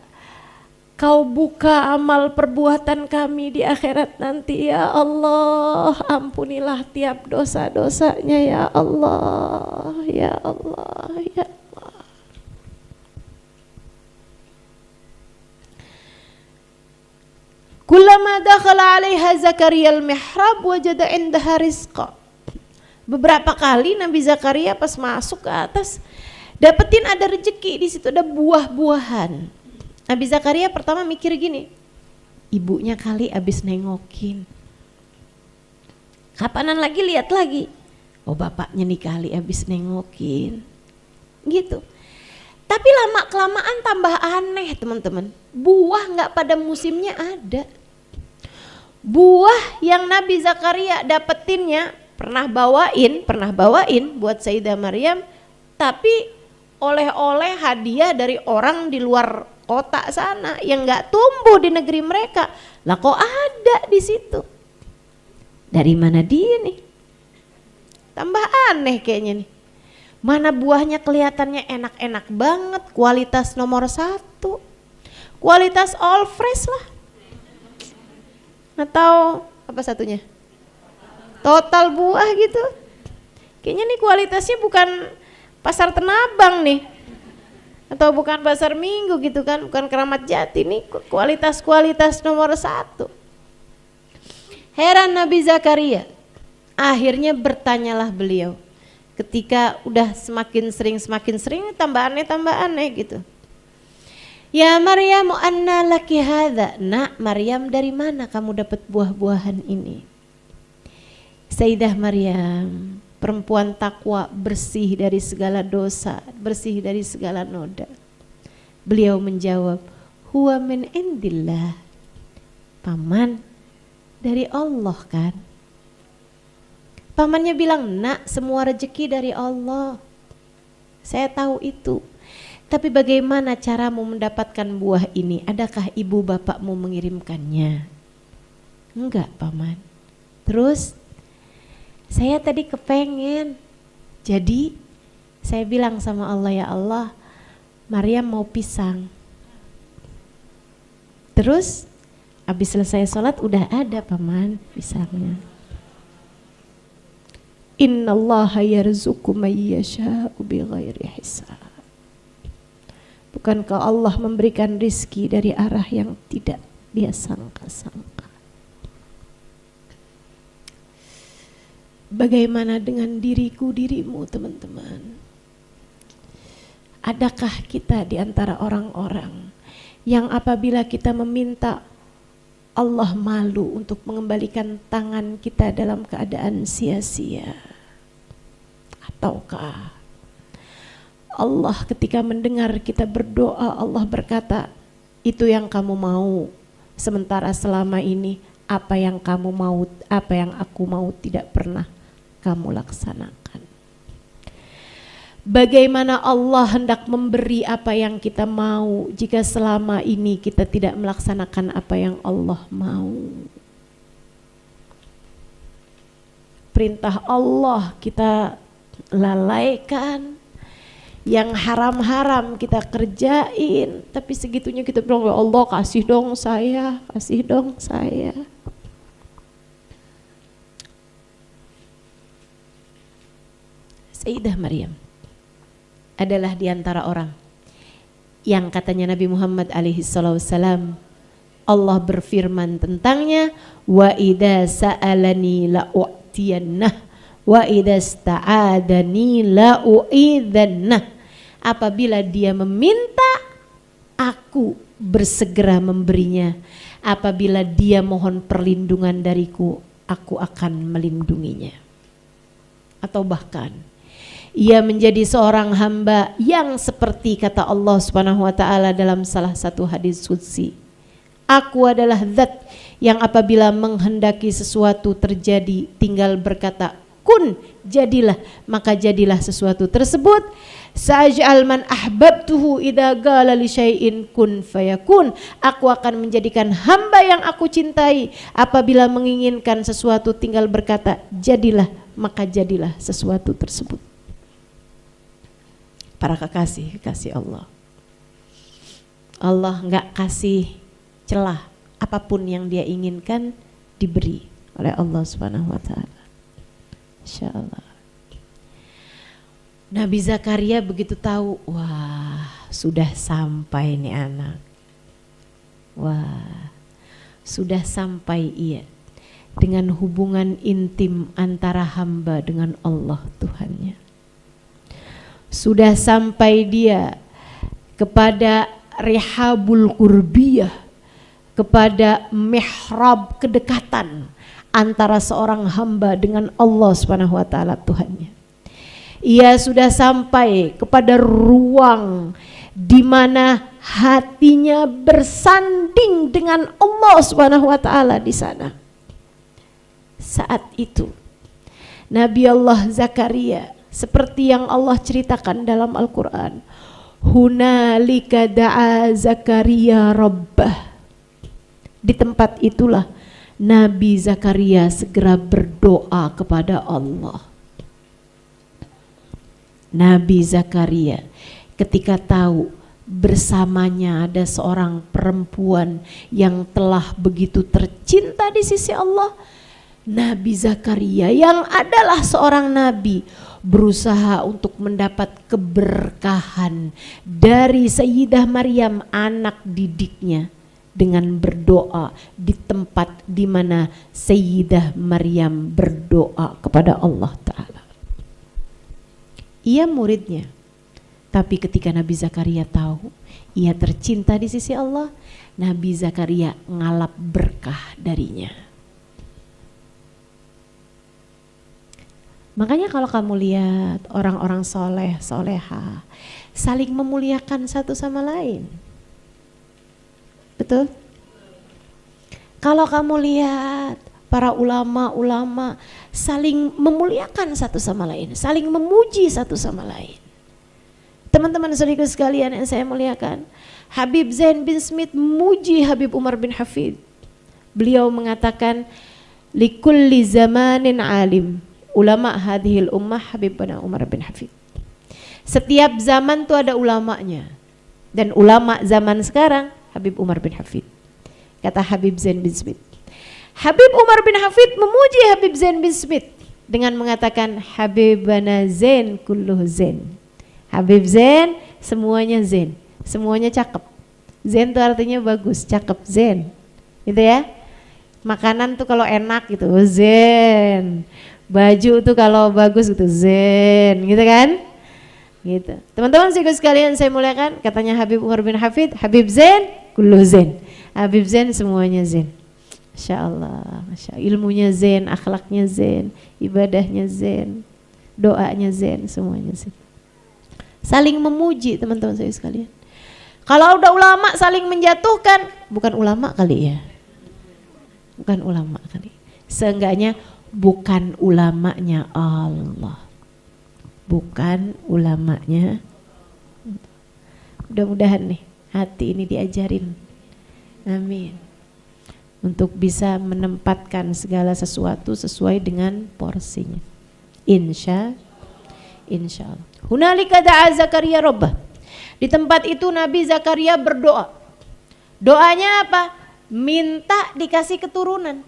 Kau buka amal perbuatan kami di akhirat nanti ya Allah. Ampunilah tiap dosa-dosanya ya Allah, ya Allah, ya Allah. Kullama dakhala 'alaiha Zakaria al-mihrab wajada 'indaha rizqa. Beberapa kali Nabi Zakaria pas masuk ke atas dapetin ada rezeki, di situ ada buah-buahan. Nabi Zakaria pertama mikir gini, ibunya kali abis nengokin. Kapanan lagi lihat lagi, oh bapaknya nih kali abis nengokin. Gitu. Tapi lama kelamaan tambah aneh teman-teman. Buah nggak pada musimnya ada. Buah yang Nabi Zakaria dapetinnya pernah bawain buat Sayyidah Maryam, tapi oleh-oleh hadiah dari orang di luar kota sana yang nggak tumbuh di negeri mereka. Lah kok ada di situ? Dari mana dia nih? Tambah aneh kayaknya nih. Mana buahnya kelihatannya enak-enak banget, kualitas nomor 1. Kualitas all fresh lah. Atau apa satunya? Total buah gitu. Kayaknya nih kualitasnya bukan pasar Tenabang nih. Atau bukan pasar Minggu gitu kan, bukan Keramat Jati, nih kualitas nomor 1. Heran Nabi Zakaria. Akhirnya bertanyalah beliau. Ketika udah semakin sering tambahannya gitu. Ya Maryam, anna laki hadza? Nak Maryam, dari mana kamu dapat buah-buahan ini? Sayyidah Maryam, perempuan takwa, bersih dari segala dosa, bersih dari segala noda. Beliau menjawab, huwa min indillah. Paman, dari Allah kan? Pamannya bilang, nak, semua rezeki dari Allah. Saya tahu itu. Tapi bagaimana caramu mendapatkan buah ini? Adakah ibu bapakmu mengirimkannya? Enggak, paman. Terus, saya tadi kepengen. Jadi, saya bilang sama Allah, ya Allah, Maryam mau pisang. Terus, habis selesai sholat udah ada, paman, pisangnya. Innallaha yarzuqu may yasha'u bighairi hisab. Bukankah Allah memberikan rizki dari arah yang tidak dia sangka-sangka? Bagaimana dengan dirimu teman-teman? Adakah kita di antara orang-orang yang apabila kita meminta Allah malu untuk mengembalikan tangan kita dalam keadaan sia-sia? Ataukah Allah ketika mendengar kita berdoa, Allah berkata, itu yang kamu mau, sementara selama ini apa yang kamu mau, apa yang aku mau tidak pernah kamu laksanakan. Bagaimana Allah hendak memberi apa yang kita mau jika selama ini kita tidak melaksanakan apa yang Allah mau? Perintah Allah kita lalaikan, yang haram-haram kita kerjain, tapi segitunya kita bilang, ya Allah kasih dong saya, kasih dong saya. Sayyidah Maryam adalah di antara orang yang katanya Nabi Muhammad alaihi salam, Allah berfirman tentangnya, wa idza sa'alani la u'tiyannah wa idza sta'adani la u'idzannah. Apabila dia meminta, aku bersegera memberinya. Apabila dia mohon perlindungan dariku, aku akan melindunginya. Atau bahkan ia menjadi seorang hamba yang seperti kata Allah Subhanahu wa taala dalam salah satu hadis qudsi, aku adalah zat yang apabila menghendaki sesuatu terjadi tinggal berkata kun, jadilah, maka jadilah sesuatu tersebut. Sa'aj'al man ahbabtuhu idza qala li syai'in kun fayakun. Aku akan menjadikan hamba yang aku cintai apabila menginginkan sesuatu tinggal berkata jadilah, maka jadilah sesuatu tersebut. Para kekasih Allah, Allah enggak kasih celah, apapun yang dia inginkan diberi oleh Allah Subhanahu wa taala. Insyaallah. Nabi Zakaria begitu tahu, wah sudah sampai nih anak. Wah sudah sampai ia dengan hubungan intim antara hamba dengan Allah Tuhannya. Sudah sampai dia kepada rihabul qurbiyah, kepada mihrab kedekatan antara seorang hamba dengan Allah Subhanahu wa taala Tuhannya. Ia sudah sampai kepada ruang di mana hatinya bersanding dengan Allah Subhanahu wa taala di sana. Saat itu Nabi Allah Zakaria seperti yang Allah ceritakan dalam Al-Qur'an, hunalika da'a Zakaria rabbah. Di tempat itulah Nabi Zakaria segera berdoa kepada Allah. Nabi Zakaria ketika tahu bersamanya ada seorang perempuan yang telah begitu tercinta di sisi Allah, Nabi Zakaria yang adalah seorang nabi berusaha untuk mendapat keberkahan dari Sayyidah Maryam anak didiknya dengan berdoa di tempat di mana Sayyidah Maryam berdoa kepada Allah Ta'ala. Ia muridnya, tapi ketika Nabi Zakaria tahu ia tercinta di sisi Allah, Nabi Zakaria ngalap berkah darinya. Makanya kalau kamu lihat orang-orang soleh, soleha saling memuliakan satu sama lain. Betul? Kalau kamu lihat para ulama-ulama saling memuliakan satu sama lain, saling memuji satu sama lain. Teman-teman saudara sekalian yang saya muliakan, Habib Zain bin Smith memuji Habib Umar bin Hafid. Beliau mengatakan, likulli zamanin alim, ulama hadhil ummah Habib Umar bin Hafid. Setiap zaman tuh ada ulamanya, dan ulama zaman sekarang Habib Umar bin Hafid. Kata Habib Zain bin Smith. Habib Umar bin Hafid memuji Habib Zain bin Smith dengan mengatakan, Habibana Zain kulluh Zain. Habib Zain semuanya Zain, semuanya cakep. Zain itu artinya bagus, cakep, Zain, gitu ya. Makanan tuh kalau enak gitu, Zain. Baju tuh kalau bagus gitu, Zain, gitu kan? Gitu. Teman-teman sekalian saya muliakan, katanya Habib Umar bin Hafid, Habib Zain kullu Zain. Habib Zain semuanya Zain. Masya Allah, Masya Allah. Ilmunya Zain, akhlaknya Zain, ibadahnya Zain, doanya Zain, semuanya Zain. Saling memuji teman-teman saya sekalian. Kalau udah ulama saling menjatuhkan, bukan ulama kali ya. Bukan ulama kali. Seenggaknya bukan ulamanya Allah. Bukan ulamanya. Mudah-mudahan nih hati ini diajarin. Amin. Untuk bisa menempatkan segala sesuatu sesuai dengan porsinya. Insya Allah. Hunalika da'a Zakaria Rabbah. Di tempat itu Nabi Zakaria berdoa. Doanya apa? Minta dikasih keturunan.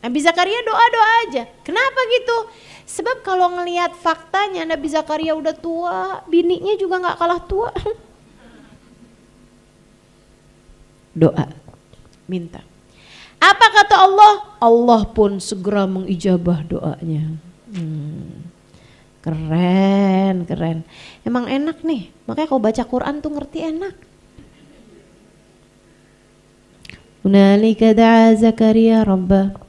Nabi Zakaria doa-doa aja. Kenapa gitu? Sebab kalau ngelihat faktanya Nabi Zakaria udah tua, bininya juga gak kalah tua. Doa, minta. Apa kata Allah? Allah pun segera mengijabah doanya. Keren, keren. Emang enak nih, makanya kalau baca Quran tuh ngerti enak. Hunalika da'a Zakaria Rabbah.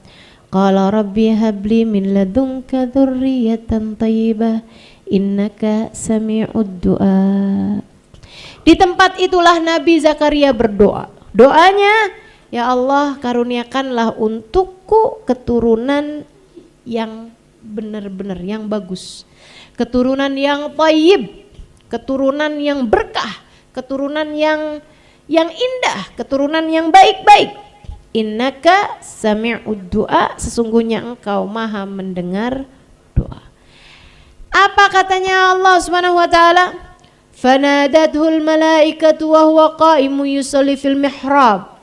Qala Rabbi habli min ladunka dzurriyyatan thayyibah innaka sami'ud du'a. Di tempat itulah Nabi Zakaria berdoa. Doanya, ya Allah karuniakanlah untukku keturunan yang benar-benar, yang bagus. Keturunan yang thayyib, keturunan yang berkah, keturunan yang indah, keturunan yang baik-baik. Innaka sami'ud du'a, sesungguhnya engkau maha mendengar doa. Apa katanya Allah Subhanahu wa taala? Fanadathul malaikatu wa huwa qa'imun yusalli fil mihrab.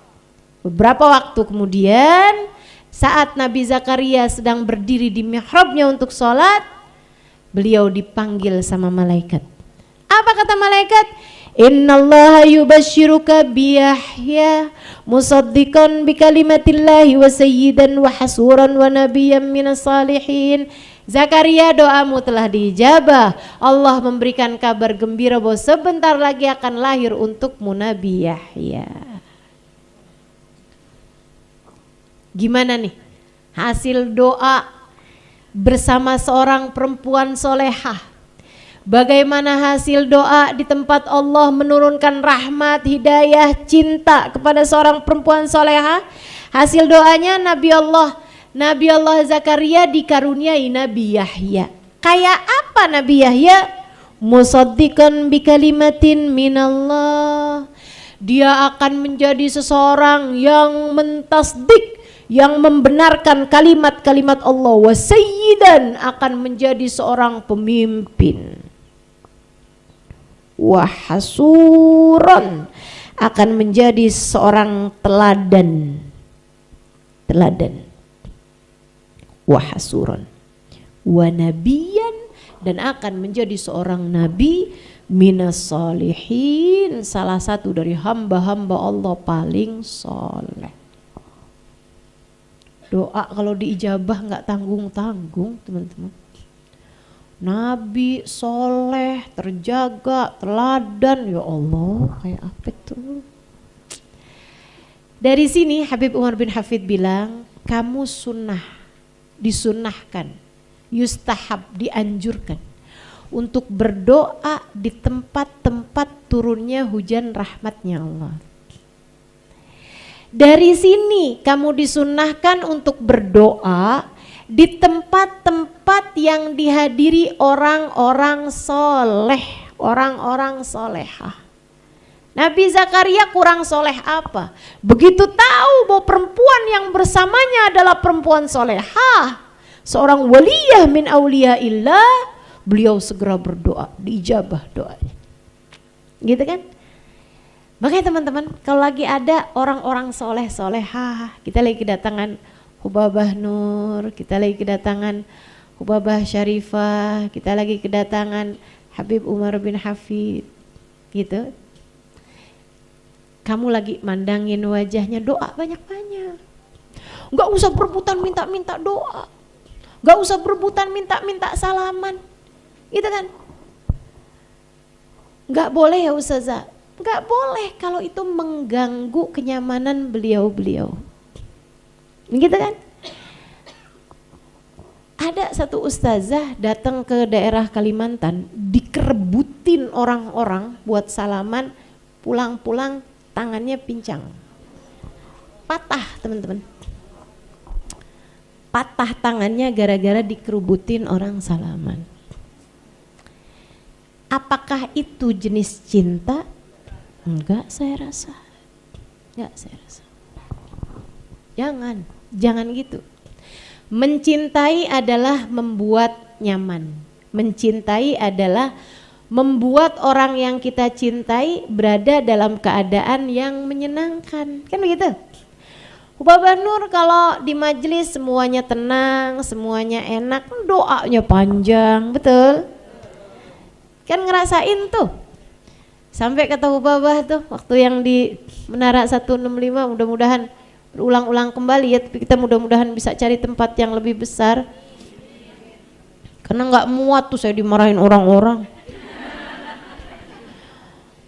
Beberapa waktu kemudian saat Nabi Zakaria sedang berdiri di mihrabnya untuk sholat, beliau dipanggil sama malaikat. Apa kata malaikat? Innallaha yubashshiruka bi Yahya musaddiqan bi kalimatillahi wa sayyidan wa hasuran wa nabiyyan minas salihin. Zakaria, doamu telah diijabah. Allah memberikan kabar gembira bahwa sebentar lagi akan lahir untukmu Nabi Yahya. Gimana nih hasil doa bersama seorang perempuan solehah? Bagaimana hasil doa di tempat Allah menurunkan rahmat, hidayah, cinta kepada seorang perempuan solehah? Hasil doanya Nabi Allah Zakaria dikaruniai Nabi Yahya. Kayak apa Nabi Yahya? Musaddiqan bi kalimatin minallah. Dia akan menjadi seseorang yang mentasdik, yang membenarkan kalimat-kalimat Allah. Wa sayyidan, akan menjadi seorang pemimpin. wa hasuran, akan menjadi seorang teladan wa hasuran wa nabiyan, dan akan menjadi seorang nabi minas salihin, salah satu dari hamba-hamba Allah paling soleh. Doa kalau diijabah nggak tanggung-tanggung teman-teman. Nabi soleh, terjaga, teladan, ya Allah, kayak apa tuh? Dari sini Habib Umar bin Hafid bilang, kamu disunahkan, yustahab, dianjurkan untuk berdoa di tempat-tempat turunnya hujan rahmatnya Allah. Dari sini kamu disunahkan untuk berdoa di tempat-tempat yang dihadiri orang-orang soleh, orang-orang solehah. Nabi Zakaria kurang soleh apa? Begitu tahu bahwa perempuan yang bersamanya adalah perempuan solehah, seorang waliyah min auliyaillah, beliau segera berdoa, diijabah doanya. Gitu kan? Makanya teman-teman, kalau lagi ada orang-orang soleh-solehah, kita lagi kedatangan Hubabah Nur, kita lagi kedatangan Hubabah Syarifah, kita lagi kedatangan Habib Umar bin Hafid, gitu. Kamu lagi mandangin wajahnya, doa banyak-banyak. Gak usah berebutan minta-minta doa, gak usah berebutan minta-minta salaman, gitu kan. Gak boleh ya Ustazah, gak boleh kalau itu mengganggu kenyamanan beliau-beliau. Begitu kan? Ada satu ustazah datang ke daerah Kalimantan, dikerebutin orang-orang buat salaman, pulang-pulang tangannya pincang. Patah teman-teman. Patah tangannya gara-gara dikerebutin orang salaman. Apakah itu jenis cinta? Enggak, saya rasa. Enggak, saya rasa. Jangan gitu. Mencintai adalah membuat nyaman. Mencintai adalah membuat orang yang kita cintai berada dalam keadaan yang menyenangkan. Kan begitu? Hubabah Nur kalau di majelis semuanya tenang, semuanya enak, doanya panjang, betul? Kan ngerasain tuh. Sampai kata Hubabah tuh waktu yang di Menara 165, mudah-mudahan berulang-ulang kembali ya, tapi kita mudah-mudahan bisa cari tempat yang lebih besar. Karena nggak muat tuh saya dimarahin orang-orang.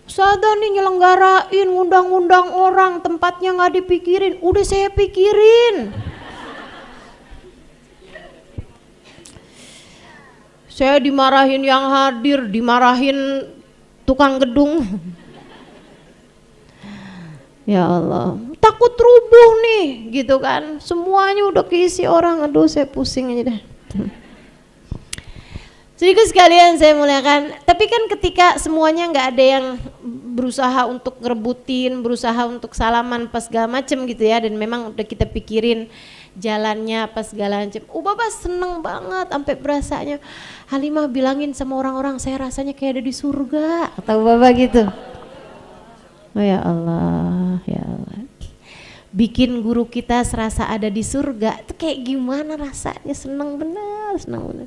Ustazah nih nyelenggarain, ngundang-ngundang orang, tempatnya nggak dipikirin. Udah saya pikirin. Saya dimarahin yang hadir, dimarahin tukang gedung. Ya Allah, takut rubuh nih gitu kan, semuanya udah keisi orang, aduh saya pusing aja dah. Sedikit sekalian saya muliakan, tapi kan ketika semuanya nggak ada yang berusaha untuk ngerebutin, berusaha untuk salaman pas segala macem gitu ya, dan memang udah kita pikirin jalannya pas segala macem. Bapak seneng banget sampai berasanya Halimah bilangin sama orang-orang saya rasanya kayak ada di surga, kata Bapak gitu. Oh ya Allah, ya Allah. Bikin guru kita serasa ada di surga, itu kayak gimana rasanya, seneng bener, seneng bener.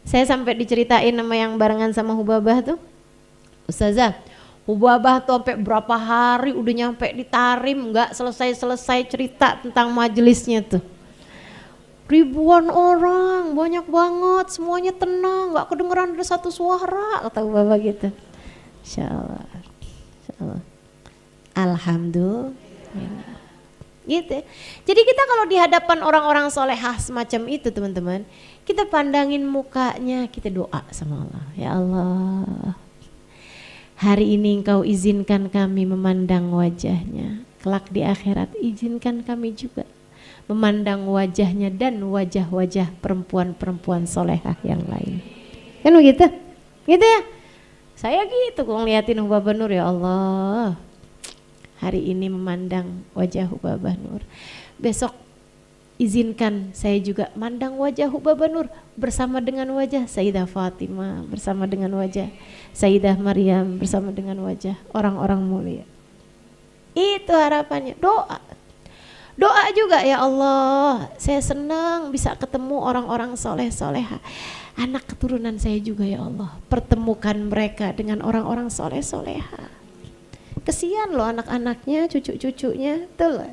Saya sampai diceritain sama yang barengan sama Hubabah tuh, Ustazah, Hubabah tuh sampai berapa hari udah nyampe di Tarim, nggak selesai-selesai cerita tentang majelisnya tuh. Ribuan orang, banyak banget, semuanya tenang, nggak kedengeran ada satu suara, kata Hubabah gitu. Insya Allah, insya Allah. Alhamdulillah. Gitu. Jadi kita kalau di hadapan orang-orang solehah semacam itu teman-teman, kita pandangin mukanya, kita doa sama Allah. Ya Allah, hari ini Engkau izinkan kami memandang wajahnya. Kelak di akhirat izinkan kami juga memandang wajahnya dan wajah-wajah perempuan-perempuan solehah yang lain. Kan begitu? Gitu ya? Saya gitu kalau ngeliatin Hubabah Nur, ya Allah, hari ini memandang wajah Hubabah Nur. Besok izinkan saya juga mandang wajah Hubaba Nur bersama dengan wajah Sayyidah Fatimah, bersama dengan wajah Sayyidah Maryam, bersama dengan wajah orang-orang mulia. Itu harapannya. Doa juga, ya Allah, saya senang bisa ketemu orang-orang soleh soleha. Anak keturunan saya juga, ya Allah, pertemukan mereka dengan orang-orang soleh soleha. Kesian loh anak-anaknya, cucu-cucunya, betul.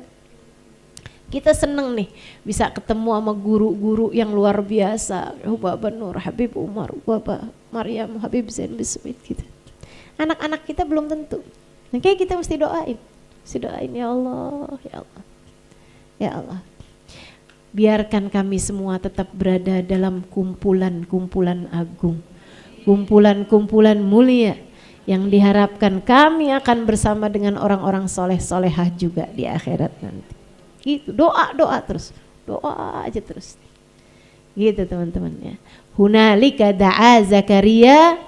Kita seneng nih bisa ketemu sama guru-guru yang luar biasa, Hubaba Nur, Habib Umar, Hubaba Maryam, Habib Zain Bismit gitu. Anak-anak kita belum tentu. Makanya kita mesti doain ya Allah, ya Allah, ya Allah. Biarkan kami semua tetap berada dalam kumpulan-kumpulan agung, kumpulan-kumpulan mulia, yang diharapkan kami akan bersama dengan orang-orang soleh-solehah juga di akhirat nanti. Gitu, doa terus, doa aja terus. Gitu teman-teman ya. Hunalika da'a Zakaria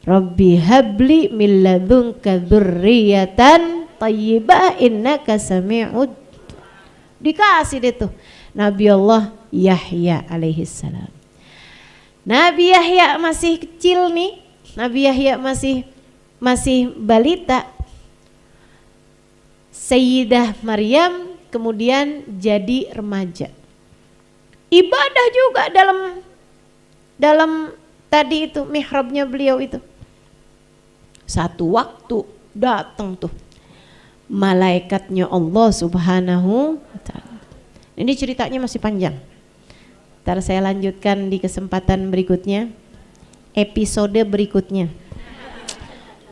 Rabbi habli min ladunka dzurriyyatan thayyibah innaka sami'ud. Dikasih deh tuh Nabi Allah Yahya alaihi salam. Nabi Yahya masih kecil nih. Nabi Yahya masih balita. Sayyidah Maryam kemudian jadi remaja. Ibadah juga dalam tadi itu mihrabnya beliau itu. Satu waktu datang tuh malaikatnya Allah Subhanahu wa ta'ala. Ini ceritanya masih panjang. Ntar saya lanjutkan di kesempatan berikutnya, episode berikutnya.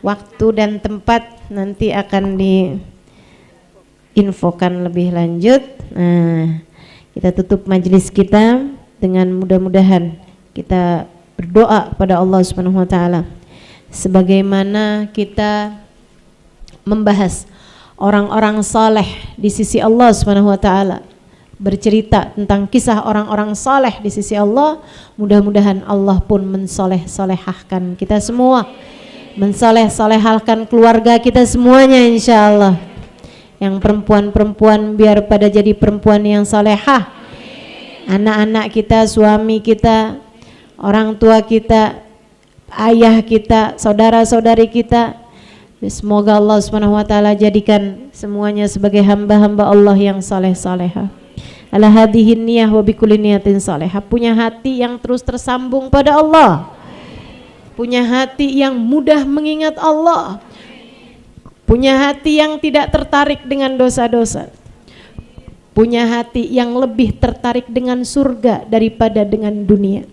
Waktu dan tempat nanti akan diinfokan lebih lanjut. Nah, kita tutup majelis kita dengan mudah-mudahan kita berdoa pada Allah Subhanahu wa ta'ala. Sebagaimana kita membahas orang-orang saleh di sisi Allah Subhanahu wa ta'ala, bercerita tentang kisah orang-orang saleh di sisi Allah, mudah-mudahan Allah pun mensoleh-solehahkan kita semua, mensoleh-solehalkan keluarga kita semuanya insyaallah. Yang perempuan-perempuan biar pada jadi perempuan yang salehah, anak-anak kita, suami kita, orang tua kita, ayah kita, saudara-saudari kita, semoga Allah Subhanahu wa ta'ala jadikan semuanya sebagai hamba-hamba Allah yang saleh-salehah. Ala hadhihi niyah wa bikulli niyatin salehah. Punya hati yang terus tersambung pada Allah, punya hati yang mudah mengingat Allah, punya hati yang tidak tertarik dengan dosa-dosa, punya hati yang lebih tertarik dengan surga daripada dengan dunia,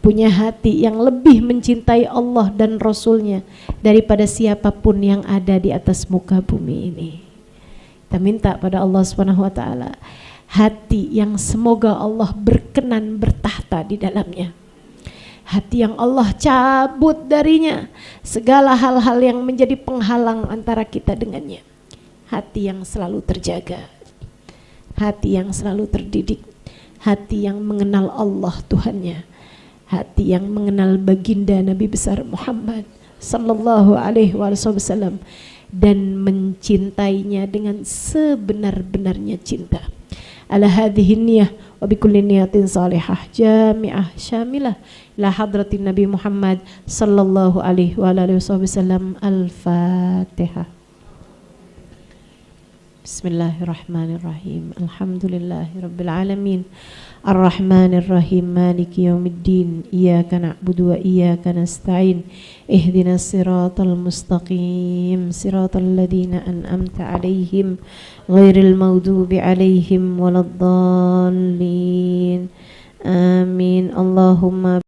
punya hati yang lebih mencintai Allah dan Rasulnya daripada siapapun yang ada di atas muka bumi ini. Kita minta pada Allah Subhanahu wa ta'ala hati yang semoga Allah berkenan bertahta di dalamnya, hati yang Allah cabut darinya segala hal-hal yang menjadi penghalang antara kita dengannya, hati yang selalu terjaga, hati yang selalu terdidik, hati yang mengenal Allah Tuhannya, hati yang mengenal baginda Nabi besar Muhammad sallallahu alaihi wasallam dan mencintainya dengan sebenar-benarnya cinta. Ala hadhihi niyah wa bikulli niyatin salihah jami'ah syamilah ila hadratin Nabi Muhammad sallallahu alaihi wa alihi wasallam. Al-Fatihah. Bismillahirrahmanirrahim. Alhamdulillahirabbil alamin. Ar-Rahmanir Rahim. Maliki yaumiddin. Iyyaka na'budu wa iyyaka nasta'in. Ihdinas siratal mustaqim. Siratal ladzina an'amta 'alaihim ghairil maghdubi 'alaihim waladdallin. Amin. Allahumma